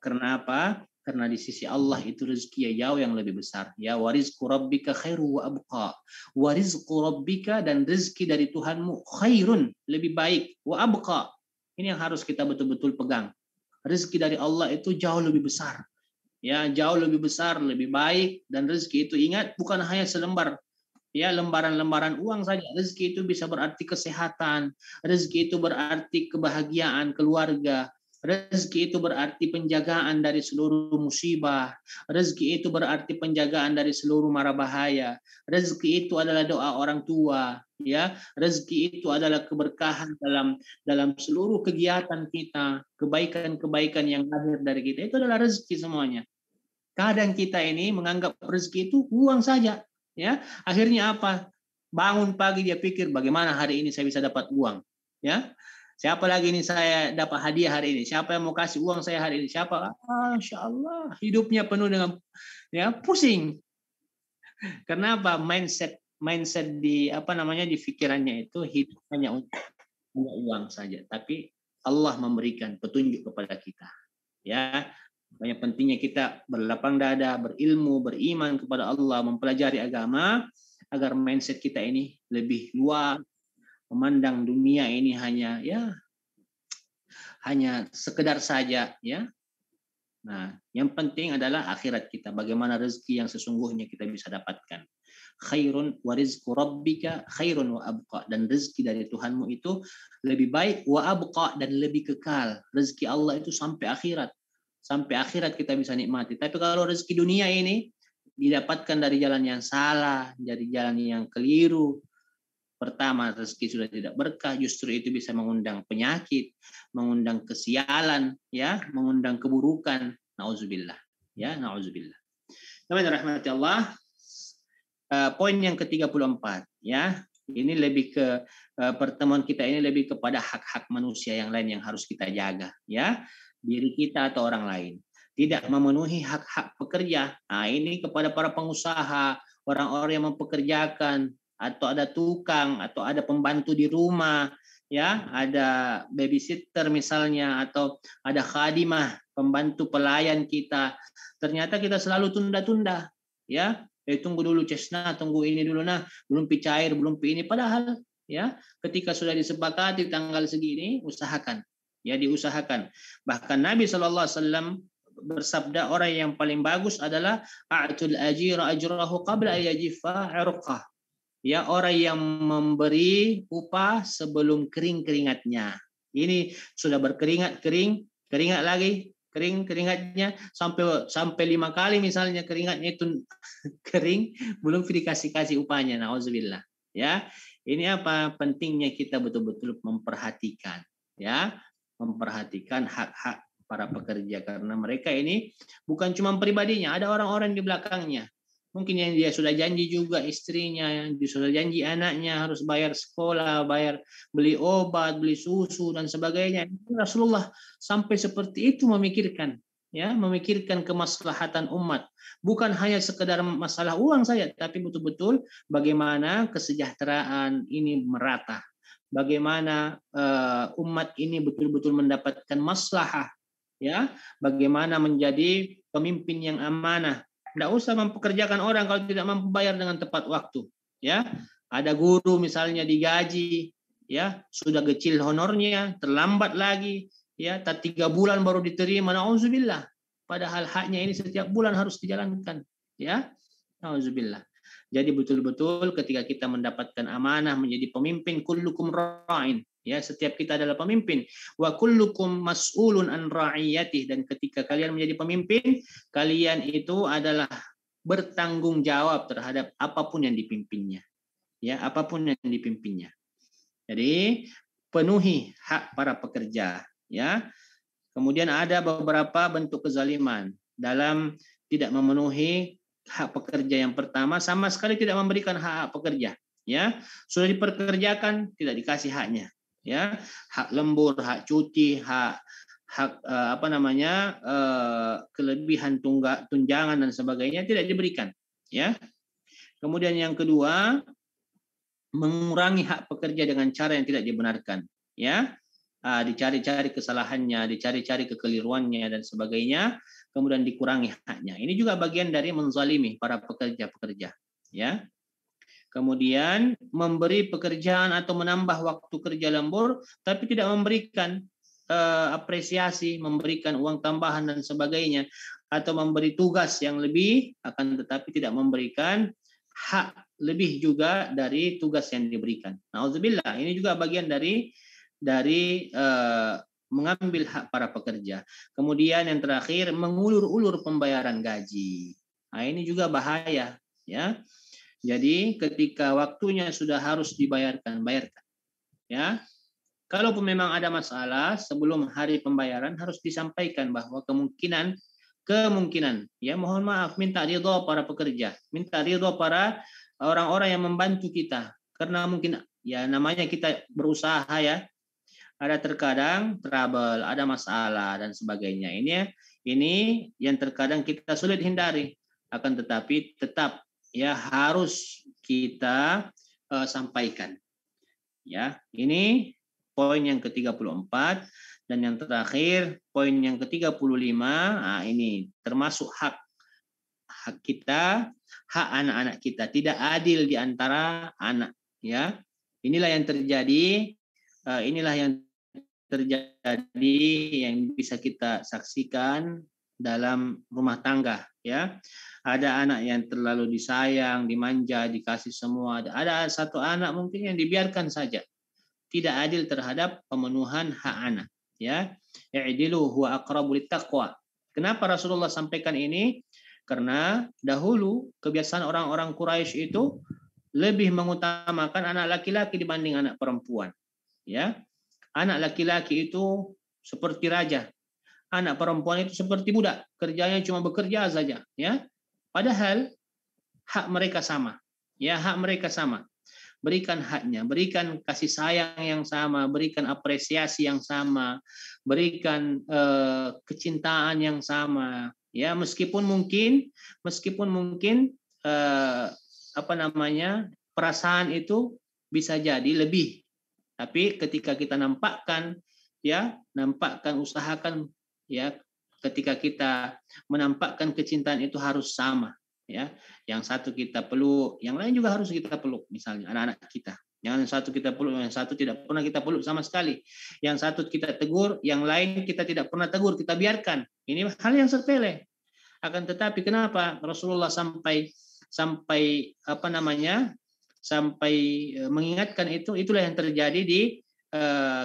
karena apa? Karena di sisi Allah itu rezeki jauh yang lebih besar. Ya, warizqu rabbika khairu wa abqa. Warizqu rabbika, dan rezeki dari Tuhanmu khairun, lebih baik, wa abqa. Ini yang harus kita betul-betul pegang. Rezeki dari Allah itu jauh lebih besar. Ya, jauh lebih besar, lebih baik, dan rezeki itu ingat bukan hanya selembar, ya, lembaran-lembaran uang saja. Rezeki itu bisa berarti kesehatan, rezeki itu berarti kebahagiaan keluarga, rezeki itu berarti penjagaan dari seluruh musibah, rezeki itu berarti penjagaan dari seluruh mara bahaya, rezeki itu adalah doa orang tua, ya, rezeki itu adalah keberkahan dalam seluruh kegiatan kita, kebaikan-kebaikan yang lahir dari kita itu adalah rezeki semuanya. Kadang kita ini menganggap rezeki itu uang saja, ya. Akhirnya apa? Bangun pagi dia pikir bagaimana hari ini saya bisa dapat uang, ya. Siapa lagi ini saya dapat hadiah hari ini? Siapa yang mau kasih uang saya hari ini? Siapa? Masya Allah, hidupnya penuh dengan pusing. Karena apa? Mindset di di pikirannya itu hidup hanya untuk uang saja. Tapi Allah memberikan petunjuk kepada kita. Ya, banyak pentingnya kita berlapang dada, berilmu, beriman kepada Allah, mempelajari agama agar mindset kita ini lebih luas, memandang dunia ini hanya sekedar saja, ya. Nah, yang penting adalah akhirat kita, bagaimana rezeki yang sesungguhnya kita bisa dapatkan. Khairun wa rizqu rabbika khairun wa abqa, dan rezeki dari Tuhanmu itu lebih baik, wa abqa, dan lebih kekal. Rezeki Allah itu sampai akhirat. Sampai akhirat kita bisa nikmati. Tapi kalau rezeki dunia ini didapatkan dari jalan yang salah, dari jalan yang keliru, pertama rezeki sudah tidak berkah, justru itu bisa mengundang penyakit, mengundang kesialan, ya, mengundang keburukan. Nauzubillah, ya, nauzubillah. Teman rahmati Allah, poin yang ke-34, ya. Ini lebih ke pertemuan kita ini lebih kepada hak-hak manusia yang lain yang harus kita jaga, ya. Diri kita atau orang lain. Tidak memenuhi hak-hak pekerja. Nah, ini kepada para pengusaha, orang-orang yang mempekerjakan, atau ada tukang, atau ada pembantu di rumah, ya, ada babysitter misalnya, atau ada khadimah, pembantu pelayan kita. Ternyata kita selalu tunda-tunda, ya. Tunggu dulu Cesna, tunggu ini dulu, nah, belum cair, belum ini. Padahal, ya, ketika sudah disepakati tanggal segini, usahakan, ya, diusahakan. Bahkan Nabi SAW bersabda, orang yang paling bagus adalah a'tul ajira ajrahu qabla ayajifa irqah. Ya, orang yang memberi upah sebelum kering keringatnya. Ini sudah berkeringat, keringat lagi, kering keringatnya sampai 5 kali misalnya keringatnya itu kering, belum dikasih upahnya. Nauzubillah. Ya, ini apa pentingnya kita betul-betul memperhatikan, ya, memperhatikan hak-hak para pekerja, karena mereka ini bukan cuma pribadinya, ada orang-orang di belakangnya. Mungkin yang dia sudah janji juga istrinya, yang dia sudah janji anaknya harus bayar sekolah, bayar beli obat, beli susu dan sebagainya. Rasulullah sampai seperti itu memikirkan, ya, memikirkan kemaslahatan umat. Bukan hanya sekedar masalah uang saja, tapi betul-betul bagaimana kesejahteraan ini merata. Bagaimana umat ini betul-betul mendapatkan maslahah, ya, bagaimana menjadi pemimpin yang amanah. Tidak usah mempekerjakan orang kalau tidak mampu bayar dengan tepat waktu, ya. Ada guru misalnya digaji, ya, sudah kecil honornya, terlambat lagi, ya, 3 bulan baru diterima. Nauzubillah. Padahal haknya ini setiap bulan harus dijalankan, ya. Nauzubillah. Jadi betul-betul ketika kita mendapatkan amanah menjadi pemimpin, kullukum ra'in, ya, setiap kita adalah pemimpin, wa kullukum mas'ulun an ra'iyatih, dan ketika kalian menjadi pemimpin, kalian itu adalah bertanggung jawab terhadap apapun yang dipimpinnya, ya, apapun yang dipimpinnya. Jadi penuhi hak para pekerja, ya. Kemudian ada beberapa bentuk kezaliman dalam tidak memenuhi hak pekerja. Yang pertama, sama sekali tidak memberikan hak pekerja, ya. Sudah dipekerjakan, tidak dikasih haknya. ya, hak lembur, hak cuti, hak hak kelebihan tunjangan dan sebagainya tidak diberikan, ya. Kemudian yang kedua, mengurangi hak pekerja dengan cara yang tidak dibenarkan, ya. Dicari-cari kesalahannya, dicari-cari kekeliruannya dan sebagainya, kemudian dikurangi haknya. Ini juga bagian dari menzalimi para pekerja-pekerja, ya. Kemudian memberi pekerjaan atau menambah waktu kerja lembur, tapi tidak memberikan apresiasi, memberikan uang tambahan dan sebagainya, atau memberi tugas yang lebih, akan tetapi tidak memberikan hak lebih juga dari tugas yang diberikan. Nauzubillah, ini juga bagian dari mengambil hak para pekerja. Kemudian yang terakhir, mengulur-ulur pembayaran gaji. Nah, ini juga bahaya, ya. Jadi ketika waktunya sudah harus dibayarkan, bayarkan, ya. Kalaupun memang ada masalah, sebelum hari pembayaran harus disampaikan bahwa kemungkinan, ya, mohon maaf, minta ridho para pekerja, minta ridho para orang-orang yang membantu kita, karena mungkin ya namanya kita berusaha, ya, ada terkadang trouble, ada masalah dan sebagainya. Ini yang terkadang kita sulit hindari, akan tetapi tetap, ya, harus kita sampaikan. Ya, ini poin yang ke-34, dan yang terakhir poin yang ke-35. Nah, ini termasuk hak kita, hak anak-anak kita. Tidak adil di antara anak, ya. Inilah yang terjadi, yang bisa kita saksikan dalam rumah tangga, ya. Ada anak yang terlalu disayang, dimanja, dikasih semua. Ada satu anak mungkin yang dibiarkan saja. Tidak adil terhadap pemenuhan hak anak, ya. I'dilu huwa aqrabu littaqwa. Kenapa Rasulullah sampaikan ini? Karena dahulu kebiasaan orang-orang Quraisy itu lebih mengutamakan anak laki-laki dibanding anak perempuan, ya. Anak laki-laki itu seperti raja, anak perempuan itu seperti budak, kerjanya cuma bekerja saja, ya. Padahal hak mereka sama, ya, hak mereka sama. Berikan haknya, berikan kasih sayang yang sama, berikan apresiasi yang sama, berikan kecintaan yang sama, ya. Meskipun mungkin perasaan itu bisa jadi lebih, tapi ketika kita nampakkan, ya, usahakan, ya, ketika kita menampakkan kecintaan itu harus sama, ya. Yang satu kita peluk, yang lain juga harus kita peluk, misalnya anak-anak kita. Jangan satu kita peluk, yang satu tidak pernah kita peluk sama sekali. Yang satu kita tegur, yang lain kita tidak pernah tegur, kita biarkan. Ini hal yang sepele. Akan tetapi kenapa Rasulullah sampai mengingatkan itu? Itulah yang terjadi di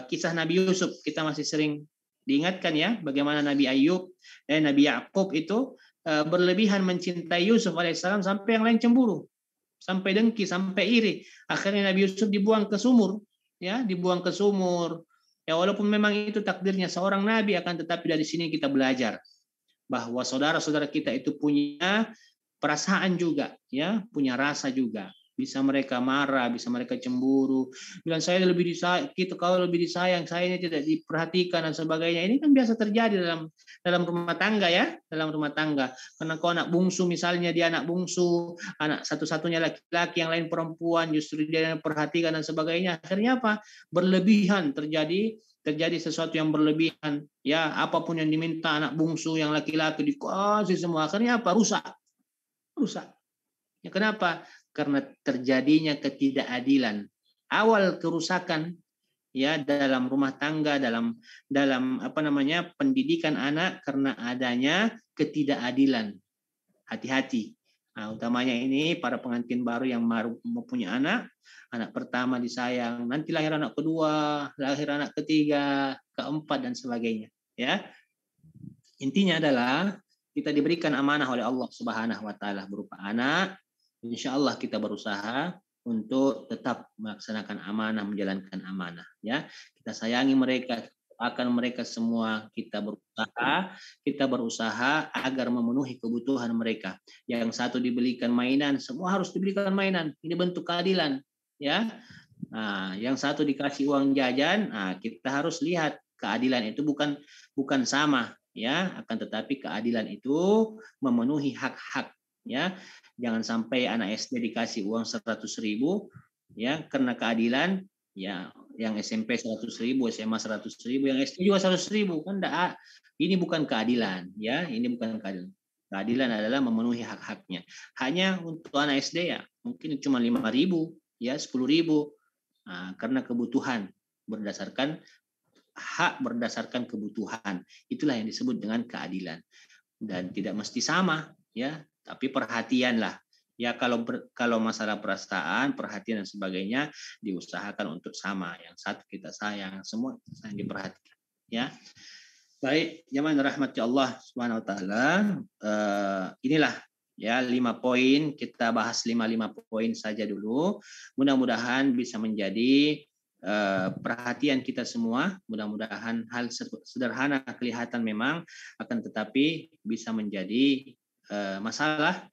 kisah Nabi Yusuf. Kita masih sering diingatkan, ya, bagaimana Nabi Ayub dan Nabi Yakub itu berlebihan mencintai Yusuf alaihissalam sampai yang lain cemburu, sampai dengki, sampai iri. Akhirnya Nabi Yusuf dibuang ke sumur, ya, dibuang ke sumur. Ya, walaupun memang itu takdirnya seorang nabi, akan tetapi dari sini kita belajar bahwa saudara-saudara kita itu punya perasaan juga, ya, punya rasa juga. Bisa mereka marah, bisa mereka cemburu. Bilang saya lebih disayang, gitu, kalau lebih disayang, saya ini tidak diperhatikan dan sebagainya. Ini kan biasa terjadi dalam rumah tangga, ya, dalam rumah tangga. Karena kalau anak bungsu, misalnya dia anak bungsu, anak satu-satunya laki-laki, yang lain perempuan, justru dia yang perhatikan dan sebagainya. Akhirnya apa? Berlebihan, terjadi sesuatu yang berlebihan, ya. Apapun yang diminta anak bungsu yang laki-laki dikasih semua. Akhirnya apa? Rusak. Ya, kenapa? Karena terjadinya ketidakadilan. Awal kerusakan, ya, dalam rumah tangga, dalam pendidikan anak, karena adanya ketidakadilan. Hati-hati. Nah, utamanya ini para pengantin baru yang baru mempunyai anak pertama disayang, nanti lahir anak kedua, lahir anak ketiga, keempat dan sebagainya, ya. Intinya adalah kita diberikan amanah oleh Allah Subhanahu wa taala berupa anak. Insya Allah kita berusaha untuk tetap melaksanakan amanah, menjalankan amanah, ya. Kita sayangi mereka, akan mereka semua, kita berusaha agar memenuhi kebutuhan mereka. Yang satu dibelikan mainan, semua harus dibelikan mainan. Ini bentuk keadilan, ya. Nah, yang satu dikasih uang jajan, nah, kita harus lihat keadilan itu bukan sama ya, akan tetapi keadilan itu memenuhi hak-hak ya. Jangan sampai anak SD dikasih uang 100.000 ya karena keadilan ya, yang SMP 100.000, SMA 100.000, yang SD juga 100.000 kan enggak, ini bukan keadilan ya, ini bukan keadilan. Keadilan adalah memenuhi hak-haknya. Hanya untuk anak SD ya mungkin cuma 5.000 ya, 10.000. Nah, karena kebutuhan berdasarkan hak berdasarkan kebutuhan, itulah yang disebut dengan keadilan, dan tidak mesti sama ya, tapi perhatianlah ya, kalau masalah perasaan, perhatian dan sebagainya diusahakan untuk sama, yang satu kita sayang, semua sayang, diperhatikan ya. Baik, jemaah rahmati Allah Subhanahu wa taala, inilah ya 5 poin, kita bahas 5 poin saja dulu. Mudah-mudahan bisa menjadi perhatian kita semua. Mudah-mudahan hal sederhana kelihatan memang, akan tetapi bisa menjadi masalah,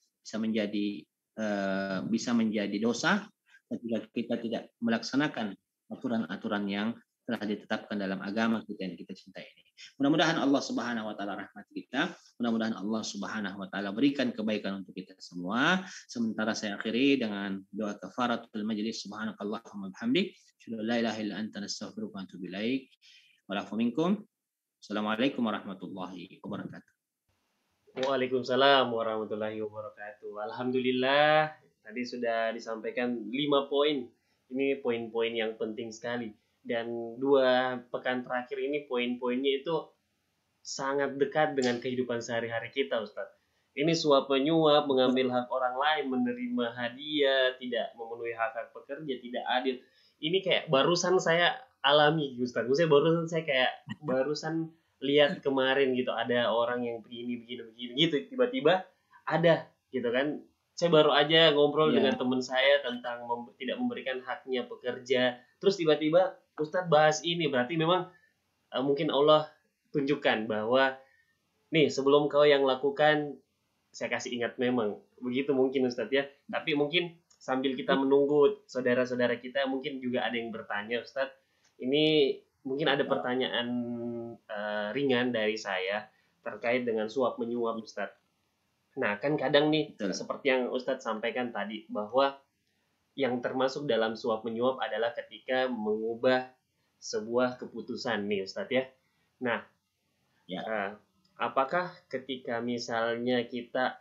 bisa menjadi dosa ketika kita tidak melaksanakan aturan-aturan yang telah ditetapkan dalam agama kita yang kita cintai ini. Mudah-mudahan Allah Subhanahu wa taala rahmat kita. Mudah-mudahan Allah Subhanahu wa taala berikan kebaikan untuk kita semua. Sementara saya akhiri dengan doa kafaratul majlis. Subhanakallahumma bihamdik, asyhadu an la ilaha illa anta, nastaghfiruka wa atubu ilaik. Wa minkum. Assalamualaikum warahmatullahi wabarakatuh. Waalaikumsalam warahmatullahi wabarakatuh. Alhamdulillah, tadi sudah disampaikan 5 poin. Ini poin-poin yang penting sekali. Dan 2 pekan terakhir ini poin-poinnya itu sangat dekat dengan kehidupan sehari-hari kita, Ustaz. Ini suap menyuap, mengambil hak orang lain, menerima hadiah, tidak memenuhi hak-hak pekerja, tidak adil. Ini kayak barusan saya alami, Ustaz. Maksudnya barusan lihat kemarin gitu, ada orang yang begini gitu, tiba-tiba ada gitu kan. Saya baru aja ngobrol dengan teman saya tentang tidak memberikan haknya pekerja, terus tiba-tiba Ustadz bahas ini, berarti memang mungkin Allah tunjukkan bahwa nih, sebelum kau yang lakukan, saya kasih ingat, memang begitu mungkin Ustadz ya. Tapi mungkin sambil kita menunggu saudara-saudara kita, mungkin juga ada yang bertanya, Ustadz. Ini mungkin ada pertanyaan ringan dari saya terkait dengan suap menyuap, Ustadz. Nah, kan kadang nih, seperti yang Ustadz sampaikan tadi, bahwa yang termasuk dalam suap menyuap adalah ketika mengubah sebuah keputusan nih, Ustadz ya. Nah, apakah ketika misalnya kita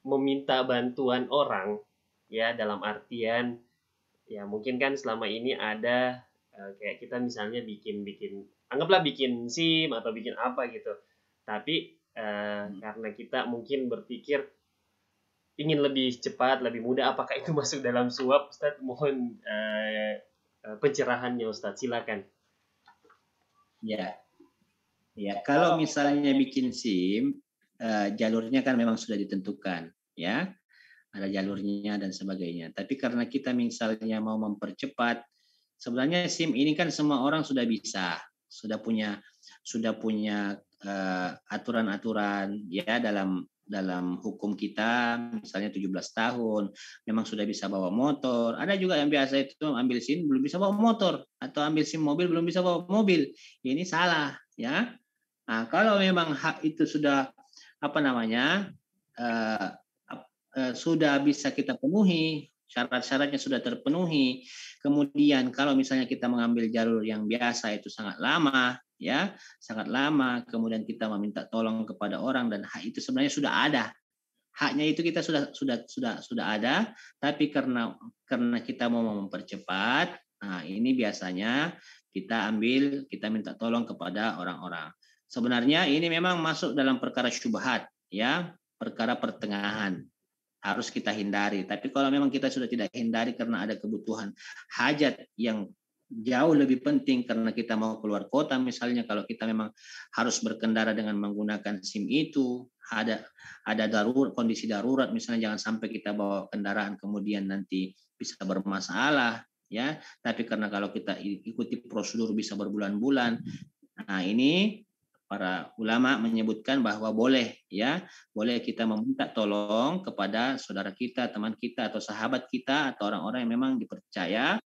meminta bantuan orang, ya dalam artian, ya mungkin kan selama ini ada kayak kita misalnya anggaplah bikin SIM atau bikin apa gitu, tapi karena kita mungkin berpikir ingin lebih cepat, lebih mudah, apakah itu masuk dalam suap, Ustadz? Mohon pencerahannya, Ustadz, silakan. Ya, kalau misalnya bikin SIM, jalurnya kan memang sudah ditentukan, ya, ada jalurnya dan sebagainya. Tapi karena kita misalnya mau mempercepat, sebenarnya SIM ini kan semua orang sudah bisa, sudah punya aturan-aturan ya dalam hukum kita, misalnya 17 tahun memang sudah bisa bawa motor. Ada juga yang biasa itu ambil SIM belum bisa bawa motor, atau ambil SIM mobil belum bisa bawa mobil. Ini salah ya. Nah, kalau memang hak itu sudah sudah bisa kita penuhi, syarat-syaratnya sudah terpenuhi. Kemudian kalau misalnya kita mengambil jalur yang biasa itu sangat lama, ya, sangat lama. Kemudian kita meminta tolong kepada orang, dan hak itu sebenarnya sudah ada. Haknya itu kita sudah ada, tapi karena kita mau mempercepat, nah ini biasanya kita minta tolong kepada orang-orang. Sebenarnya ini memang masuk dalam perkara syubhat, ya, perkara pertengahan, harus kita hindari. Tapi kalau memang kita sudah tidak hindari karena ada kebutuhan hajat yang jauh lebih penting, karena kita mau keluar kota misalnya, kalau kita memang harus berkendara dengan menggunakan SIM itu, ada kondisi darurat misalnya, jangan sampai kita bawa kendaraan kemudian nanti bisa bermasalah, ya. Tapi karena kalau kita ikuti prosedur bisa berbulan-bulan. Nah, ini para ulama menyebutkan bahwa boleh kita meminta tolong kepada saudara kita, teman kita, atau sahabat kita, atau orang-orang yang memang dipercaya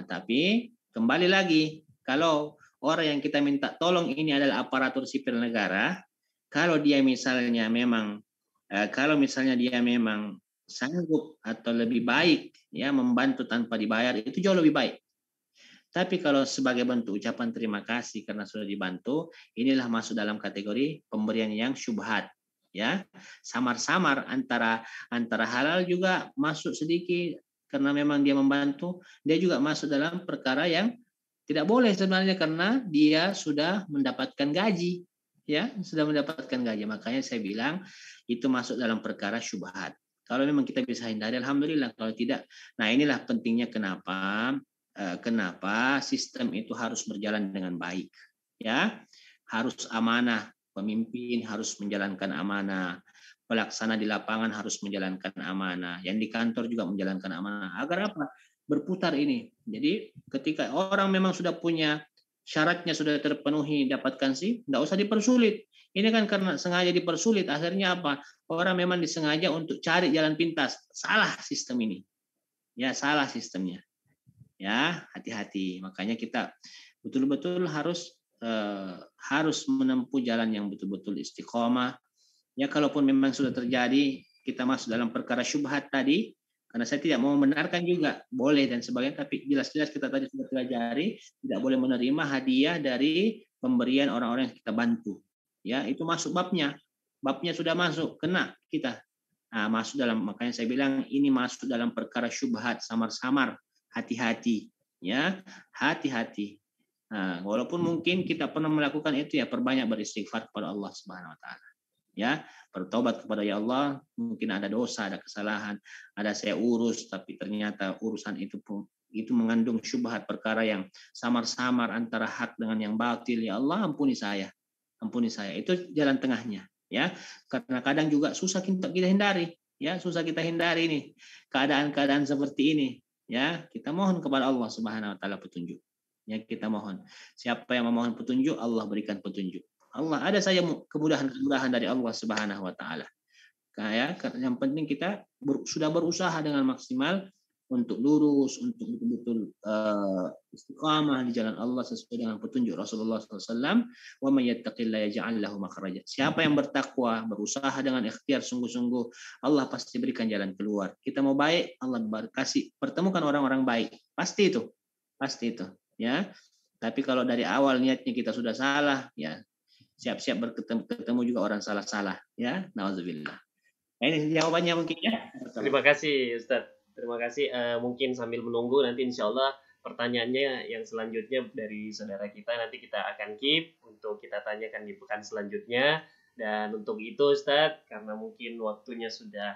Tapi kembali lagi, kalau orang yang kita minta tolong ini adalah aparatur sipil negara, kalau dia misalnya memang sanggup atau lebih baik ya membantu tanpa dibayar, itu jauh lebih baik. Tapi kalau sebagai bentuk ucapan terima kasih karena sudah dibantu, inilah masuk dalam kategori pemberian yang syubhat. Ya, samar-samar antara halal juga masuk sedikit karena memang dia membantu, dia juga masuk dalam perkara yang tidak boleh sebenarnya karena dia sudah mendapatkan gaji. Ya, sudah mendapatkan gaji. Makanya saya bilang itu masuk dalam perkara syubhat. Kalau memang kita bisa hindari, alhamdulillah. Kalau tidak, nah inilah pentingnya kenapa sistem itu harus berjalan dengan baik. Ya, harus amanah. Pemimpin harus menjalankan amanah. Pelaksana di lapangan harus menjalankan amanah. Yang di kantor juga menjalankan amanah. Agar apa? Berputar ini. Jadi ketika orang memang sudah punya syaratnya sudah terpenuhi dapatkan sih, nggak usah dipersulit. Ini kan karena sengaja dipersulit, akhirnya apa? Orang memang disengaja untuk cari jalan pintas. Salah sistem ini. Ya, salah sistemnya. Ya, hati-hati. Makanya kita betul-betul harus menempuh jalan yang betul-betul istiqomah. Ya, kalaupun memang sudah terjadi kita masuk dalam perkara syubhat tadi, karena saya tidak mau membenarkan juga boleh dan sebagainya, tapi jelas-jelas kita tadi sudah pelajari tidak boleh menerima hadiah dari pemberian orang-orang yang kita bantu. Ya, itu masuk babnya. Babnya sudah masuk, kena kita. Nah, masuk dalam, makanya saya bilang ini masuk dalam perkara syubhat, samar-samar, hati-hati, ya, hati-hati. Nah, walaupun mungkin kita pernah melakukan itu ya, perbanyak beristighfar kepada Allah Subhanahu Wa Taala. Ya, bertobat kepada ya Allah, mungkin ada dosa, ada kesalahan, ada saya urus, tapi ternyata urusan itu mengandung syubhat, perkara yang samar-samar antara hak dengan yang batil. Ya Allah, ampuni saya, itu jalan tengahnya. Ya, karena kadang juga susah kita hindari, ya, susah kita hindari nih keadaan-keadaan seperti ini. Ya, kita mohon kepada Allah Subhanahu Wa Taala petunjuk. Ya, kita mohon. Siapa yang memohon petunjuk, Allah berikan petunjuk. Allah ada saja kemudahan-kemudahan dari Allah Subhanahu Wa Taala. Kayak yang penting kita sudah berusaha dengan maksimal untuk lurus, untuk betul-betul istiqamah di jalan Allah sesuai dengan petunjuk Rasulullah SAW. Wa may yattaqillaha yaj'al lahu makhraja. Siapa yang bertakwa, berusaha dengan ikhtiar sungguh-sungguh, Allah pasti berikan jalan keluar. Kita mau baik, Allah kasih pertemukan orang-orang baik. Pasti itu. Ya. Tapi kalau dari awal niatnya kita sudah salah, ya siap-siap bertemu juga orang salah-salah. Ya, nauzubillah. Nah, ini jawabannya mungkin ya. Terima kasih Ustadz. Terima kasih. Mungkin sambil menunggu nanti insya Allah pertanyaannya yang selanjutnya dari saudara kita nanti kita akan keep untuk kita tanyakan di pekan selanjutnya. Dan untuk itu Ustadz, karena mungkin waktunya sudah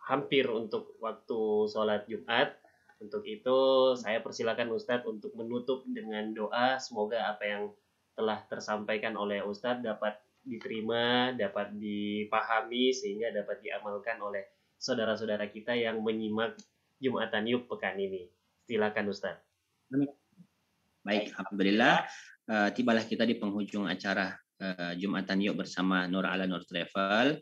hampir untuk waktu sholat Jumat, untuk itu saya persilakan Ustadz untuk menutup dengan doa. Semoga apa yang telah tersampaikan oleh Ustadz dapat diterima, dapat dipahami, sehingga dapat diamalkan oleh saudara-saudara kita yang menyimak Jumatan Yub pekan ini. Silakan Ustaz. Baik, alhamdulillah tibalah kita di penghujung acara Jumatan Yub bersama Nur ala Nur Travel.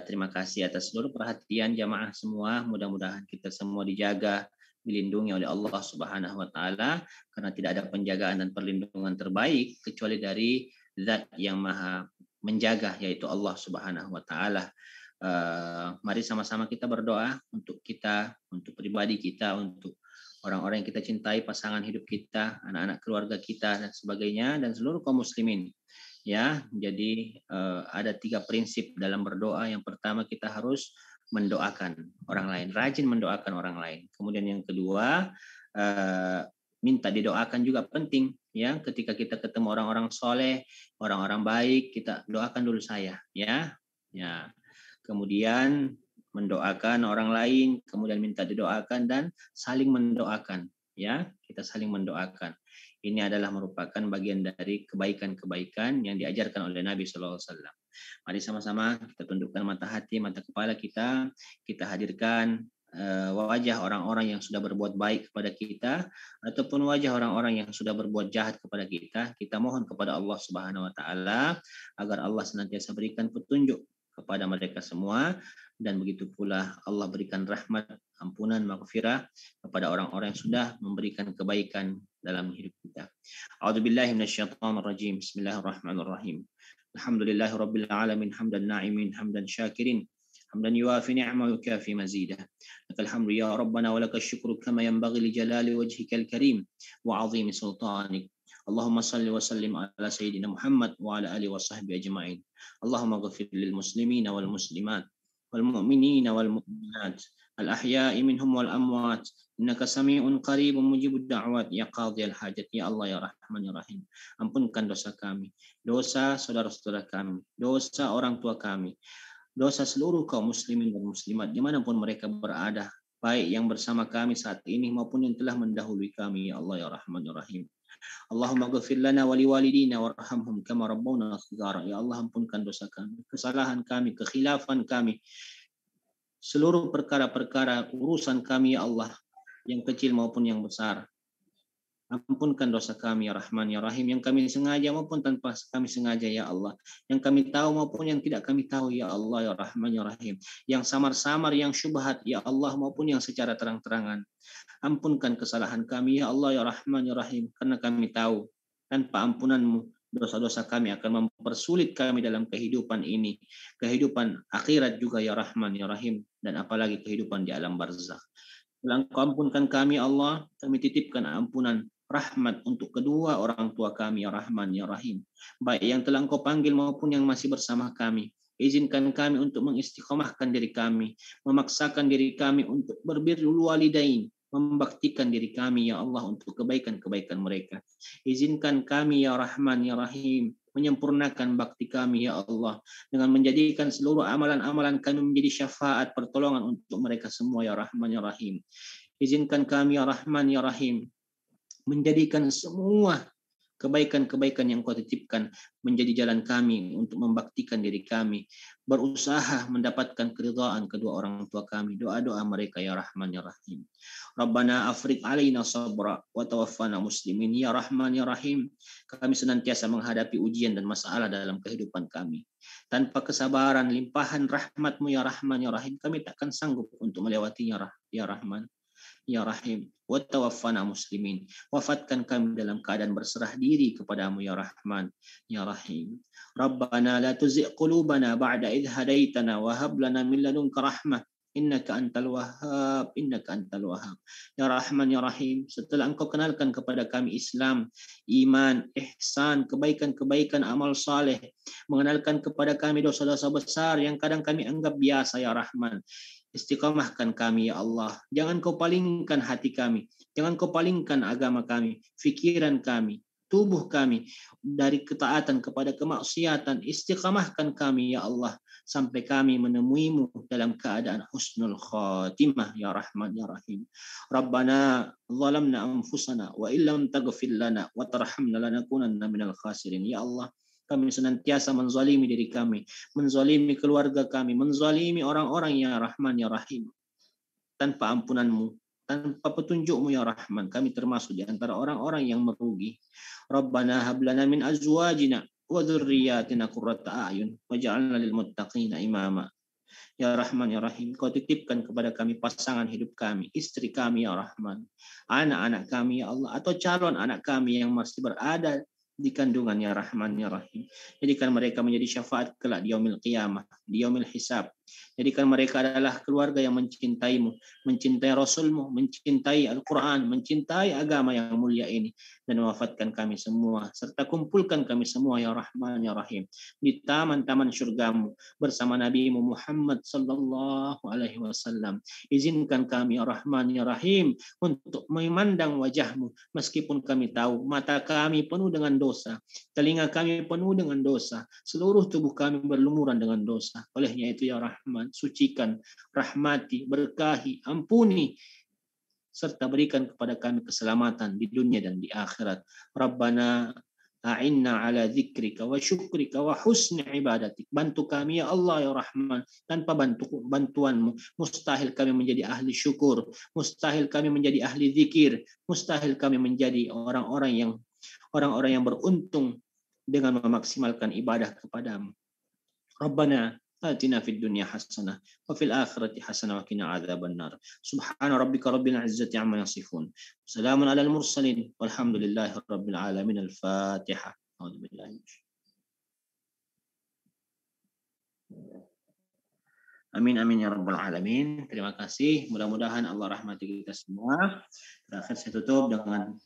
Terima kasih atas seluruh perhatian jamaah semua. Mudah-mudahan kita semua dijaga, dilindungi oleh Allah Subhanahu Wa Taala, karena tidak ada penjagaan dan perlindungan terbaik kecuali dari Zat yang Maha menjaga, yaitu Allah Subhanahu Wa Taala. Mari sama-sama kita berdoa untuk kita, untuk pribadi kita, untuk orang-orang yang kita cintai, pasangan hidup kita, anak-anak keluarga kita dan sebagainya, dan seluruh kaum muslimin. Ya, jadi ada 3 prinsip dalam berdoa. Yang pertama, kita harus mendoakan orang lain, rajin mendoakan orang lain. Kemudian yang kedua, minta didoakan juga penting. Ya, ketika kita ketemu orang-orang soleh, orang-orang baik, kita doakan dulu saya. Ya. Kemudian mendoakan orang lain, kemudian minta didoakan dan saling mendoakan. Ya, kita saling mendoakan. Ini adalah merupakan bagian dari kebaikan-kebaikan yang diajarkan oleh Nabi Sallallahu Alaihi Wasallam. Mari sama-sama kita tundukkan mata hati, mata kepala kita hadirkan wajah orang-orang yang sudah berbuat baik kepada kita ataupun wajah orang-orang yang sudah berbuat jahat kepada kita. Kita mohon kepada Allah Subhanahu Wa Taala agar Allah senantiasa berikan petunjuk kepada mereka semua, dan begitu pula Allah berikan rahmat, ampunan, maghfirah kepada orang-orang yang sudah memberikan kebaikan dalam hidup kita. A'udzubillahi minasyaitonirrajim. Bismillahirrahmanirrahim. Alhamdulillahirabbil alamin hamdan na'imin hamdan syakirin hamdan yuafi ni'ma wa yukafi mazidah. Lakal hamdu ya rabbana wa lakal syukru kama yanbaghi li jalali wajhikal karim wa 'azimi sultanik. Allahumma salli wa sallim ala sayyidina Muhammad wa ala alihi wa sahbihi ajma'in. Allahumma ghafir lil muslimina wal muslimat wal mu'minina wal mu'minat al ahya'i minhum wal amwat innaka sami'un qaribun mujibud da'wat ya qadhiyal hajat ya Allah ya Rahman ya Rahim. Ampunkan dosa kami, dosa saudara-saudara kami, dosa orang tua kami, dosa seluruh kaum muslimin dan muslimat dimanapun mereka berada, baik yang bersama kami saat ini maupun yang telah mendahului kami ya Allah ya Rahman ya Rahim. Allahumma ghafir lana wa liwalidina warhamhum kama rabbawna shighara. Ya Allah, ampunkan dosa kami, kesalahan kami, kekhilafan kami, seluruh perkara-perkara urusan kami ya Allah, yang kecil maupun yang besar. Ampunkan dosa kami ya Rahman ya Rahim, yang kami sengaja maupun tanpa kami sengaja ya Allah, yang kami tahu maupun yang tidak kami tahu ya Allah ya Rahman ya Rahim, yang samar-samar, yang syubhat ya Allah maupun yang secara terang-terangan. Ampunkan kesalahan kami ya Allah ya Rahman ya Rahim, karena kami tahu tanpa ampunan-Mu dosa-dosa kami akan mempersulit kami dalam kehidupan ini, kehidupan akhirat juga ya Rahman ya Rahim, dan apalagi kehidupan di alam barzakh. Engkau ampunkan kami Allah, kami titipkan ampunan rahmat untuk kedua orang tua kami ya Rahman ya Rahim, baik yang telah Engkau panggil maupun yang masih bersama kami. Izinkan kami untuk mengistiqomahkan diri kami, memaksakan diri kami untuk berbirrul walidain, membaktikan diri kami ya Allah untuk kebaikan-kebaikan mereka. Izinkan kami ya Rahman ya Rahim menyempurnakan bakti kami ya Allah dengan menjadikan seluruh amalan-amalan kami menjadi syafaat pertolongan untuk mereka semua ya Rahman ya Rahim. Izinkan kami ya Rahman ya Rahim menjadikan semua kebaikan-kebaikan yang Kau titipkan menjadi jalan kami untuk membaktikan diri kami, berusaha mendapatkan keridhaan kedua orang tua kami. Doa-doa mereka ya Rahman ya Rahim. Rabbana afriq alaina sabra wa tawaffana muslimin ya Rahman ya Rahim. Kami senantiasa menghadapi ujian dan masalah dalam kehidupan kami. Tanpa kesabaran, limpahan rahmat-Mu ya Rahman ya Rahim, kami takkan sanggup untuk melewatinya ya Rahman ya Rahim. Wa tawaffana muslimin. Wafatkan kami dalam keadaan berserah diri kepadamu ya Rahman ya Rahim. Rabbana la tuzigh qulubana ba'da idh hadaitana wa hab lana min ladunka rahmah innaka antal wahhab ya Rahman ya Rahim. Setelah Engkau kenalkan kepada kami Islam, iman, ihsan, kebaikan-kebaikan, amal saleh, mengenalkan kepada kami dosa-dosa besar yang kadang kami anggap biasa ya Rahman, istiqamahkan kami ya Allah. Jangan Kau palingkan hati kami, jangan Kau palingkan agama kami, fikiran kami, tubuh kami dari ketaatan kepada kemaksiatan. Istiqamahkan kami ya Allah sampai kami menemuimu dalam keadaan husnul khatimah ya Rahman ya Rahim. Rabbana zalamna anfusana wa illam taghfir lana wa tarhamna lanakunanna minal khasirin. Ya Allah, kami senantiasa menzalimi diri kami, menzalimi keluarga kami, menzalimi orang-orang ya Rahman ya Rahim. Tanpa ampunan-Mu, tanpa petunjuk-Mu ya Rahman, kami termasuk di antara orang-orang yang merugi. Rabbana hab lana min azwajina wa dzurriyyatina qurrata a'yun waj'alna lil muttaqina imama. Ya Rahman ya Rahim, Kau titipkan kepada kami pasangan hidup kami, istri kami ya Rahman, anak-anak kami ya Allah, atau calon anak kami yang masih berada di kandungan ya Rahman ya Rahim. Jadikan mereka menjadi syafaat kelak di yaumil qiyamah, di yaumil hisab. Jadikan mereka adalah keluarga yang mencintai-Mu, mencintai Rasul-Mu, mencintai Al-Quran, mencintai agama yang mulia ini. Dan wafatkan kami semua, serta kumpulkan kami semua ya Rahman ya Rahim di taman-taman syurga-Mu bersama Nabi-Mu Muhammad sallallahu alaihi wasallam. Izinkan kami ya Rahman ya Rahim untuk memandang wajah-Mu meskipun kami tahu mata kami penuh dengan dosa, telinga kami penuh dengan dosa, seluruh tubuh kami berlumuran dengan dosa. Olehnya itu ya Rahman, sucikan, rahmati, berkahi, ampuni, serta berikan kepada kami keselamatan di dunia dan di akhirat. Rabbana a'inna ala dzikrika wa syukrika wa husni ibadatik. Bantu kami ya Allah ya Rahman. Tanpa bantuan-Mu mustahil kami menjadi ahli syukur, mustahil kami menjadi ahli zikir, mustahil kami menjadi orang-orang yang beruntung dengan memaksimalkan ibadah kepada-Mu. Rabbana آتنا في الدنيا حسنة وفي الآخرة حسنة وقنا عذاب النار. سبحان ربك رب العزة عما يصفون، سلام على المرسلين، والحمد لله رب العالمين. الفاتحة. أعوذ بالله من الشيطان. Amin amin ya rabbal alamin. Terima kasih. Mudah-mudahan Allah rahmati kita semua. Terakhir saya tutup dengan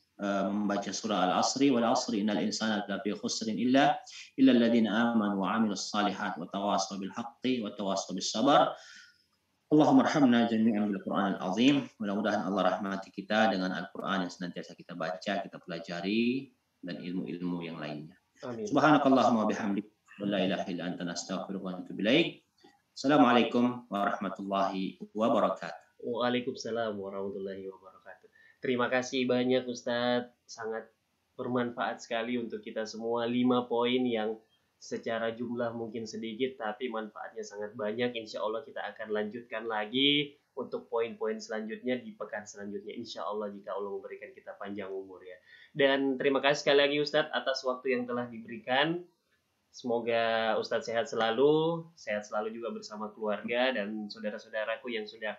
membaca surah Al-Asri, wal asri innal insana lafi khusrin illa alladziina amanu wa 'amilus shalihat wa tawassaw bil haqqi wa tawassaw bis sabr. Allahumma arhamna jami'an bil Qur'anil azim. Mudah-mudahan Allah rahmati kita dengan Al-Qur'an yang senantiasa kita baca, kita pelajari, dan ilmu-ilmu yang lainnya. Amin. Subhanakallahumma wa bihamdik, wa la ilaha illa anta, nastaghfiruka wa natubu ilaik. Assalamualaikum warahmatullahi wabarakatuh. Waalaikumsalam warahmatullahi wabarakatuh. Terima kasih banyak Ustadz, sangat bermanfaat sekali untuk kita semua. 5 poin yang secara jumlah mungkin sedikit tapi manfaatnya sangat banyak. Insya Allah kita akan lanjutkan lagi untuk poin-poin selanjutnya di pekan selanjutnya, insya Allah, jika Allah memberikan kita panjang umur ya. Dan terima kasih sekali lagi Ustadz atas waktu yang telah diberikan. Semoga Ustadz sehat selalu juga bersama keluarga dan saudara-saudaraku yang sudah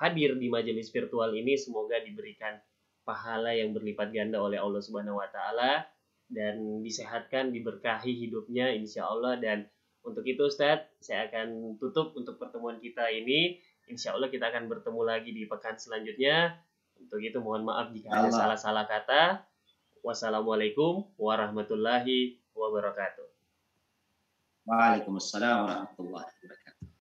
hadir di majelis virtual ini. Semoga diberikan pahala yang berlipat ganda oleh Allah Subhanahu wa Ta'ala dan disehatkan, diberkahi hidupnya insya Allah. Dan untuk itu Ustadz, saya akan tutup untuk pertemuan kita ini. Insya Allah kita akan bertemu lagi di pekan selanjutnya. Untuk itu mohon maaf jika ada salah-salah kata. Wassalamualaikum warahmatullahi wabarakatuh. Waalaikumsalam warahmatullahi wabarakatuh.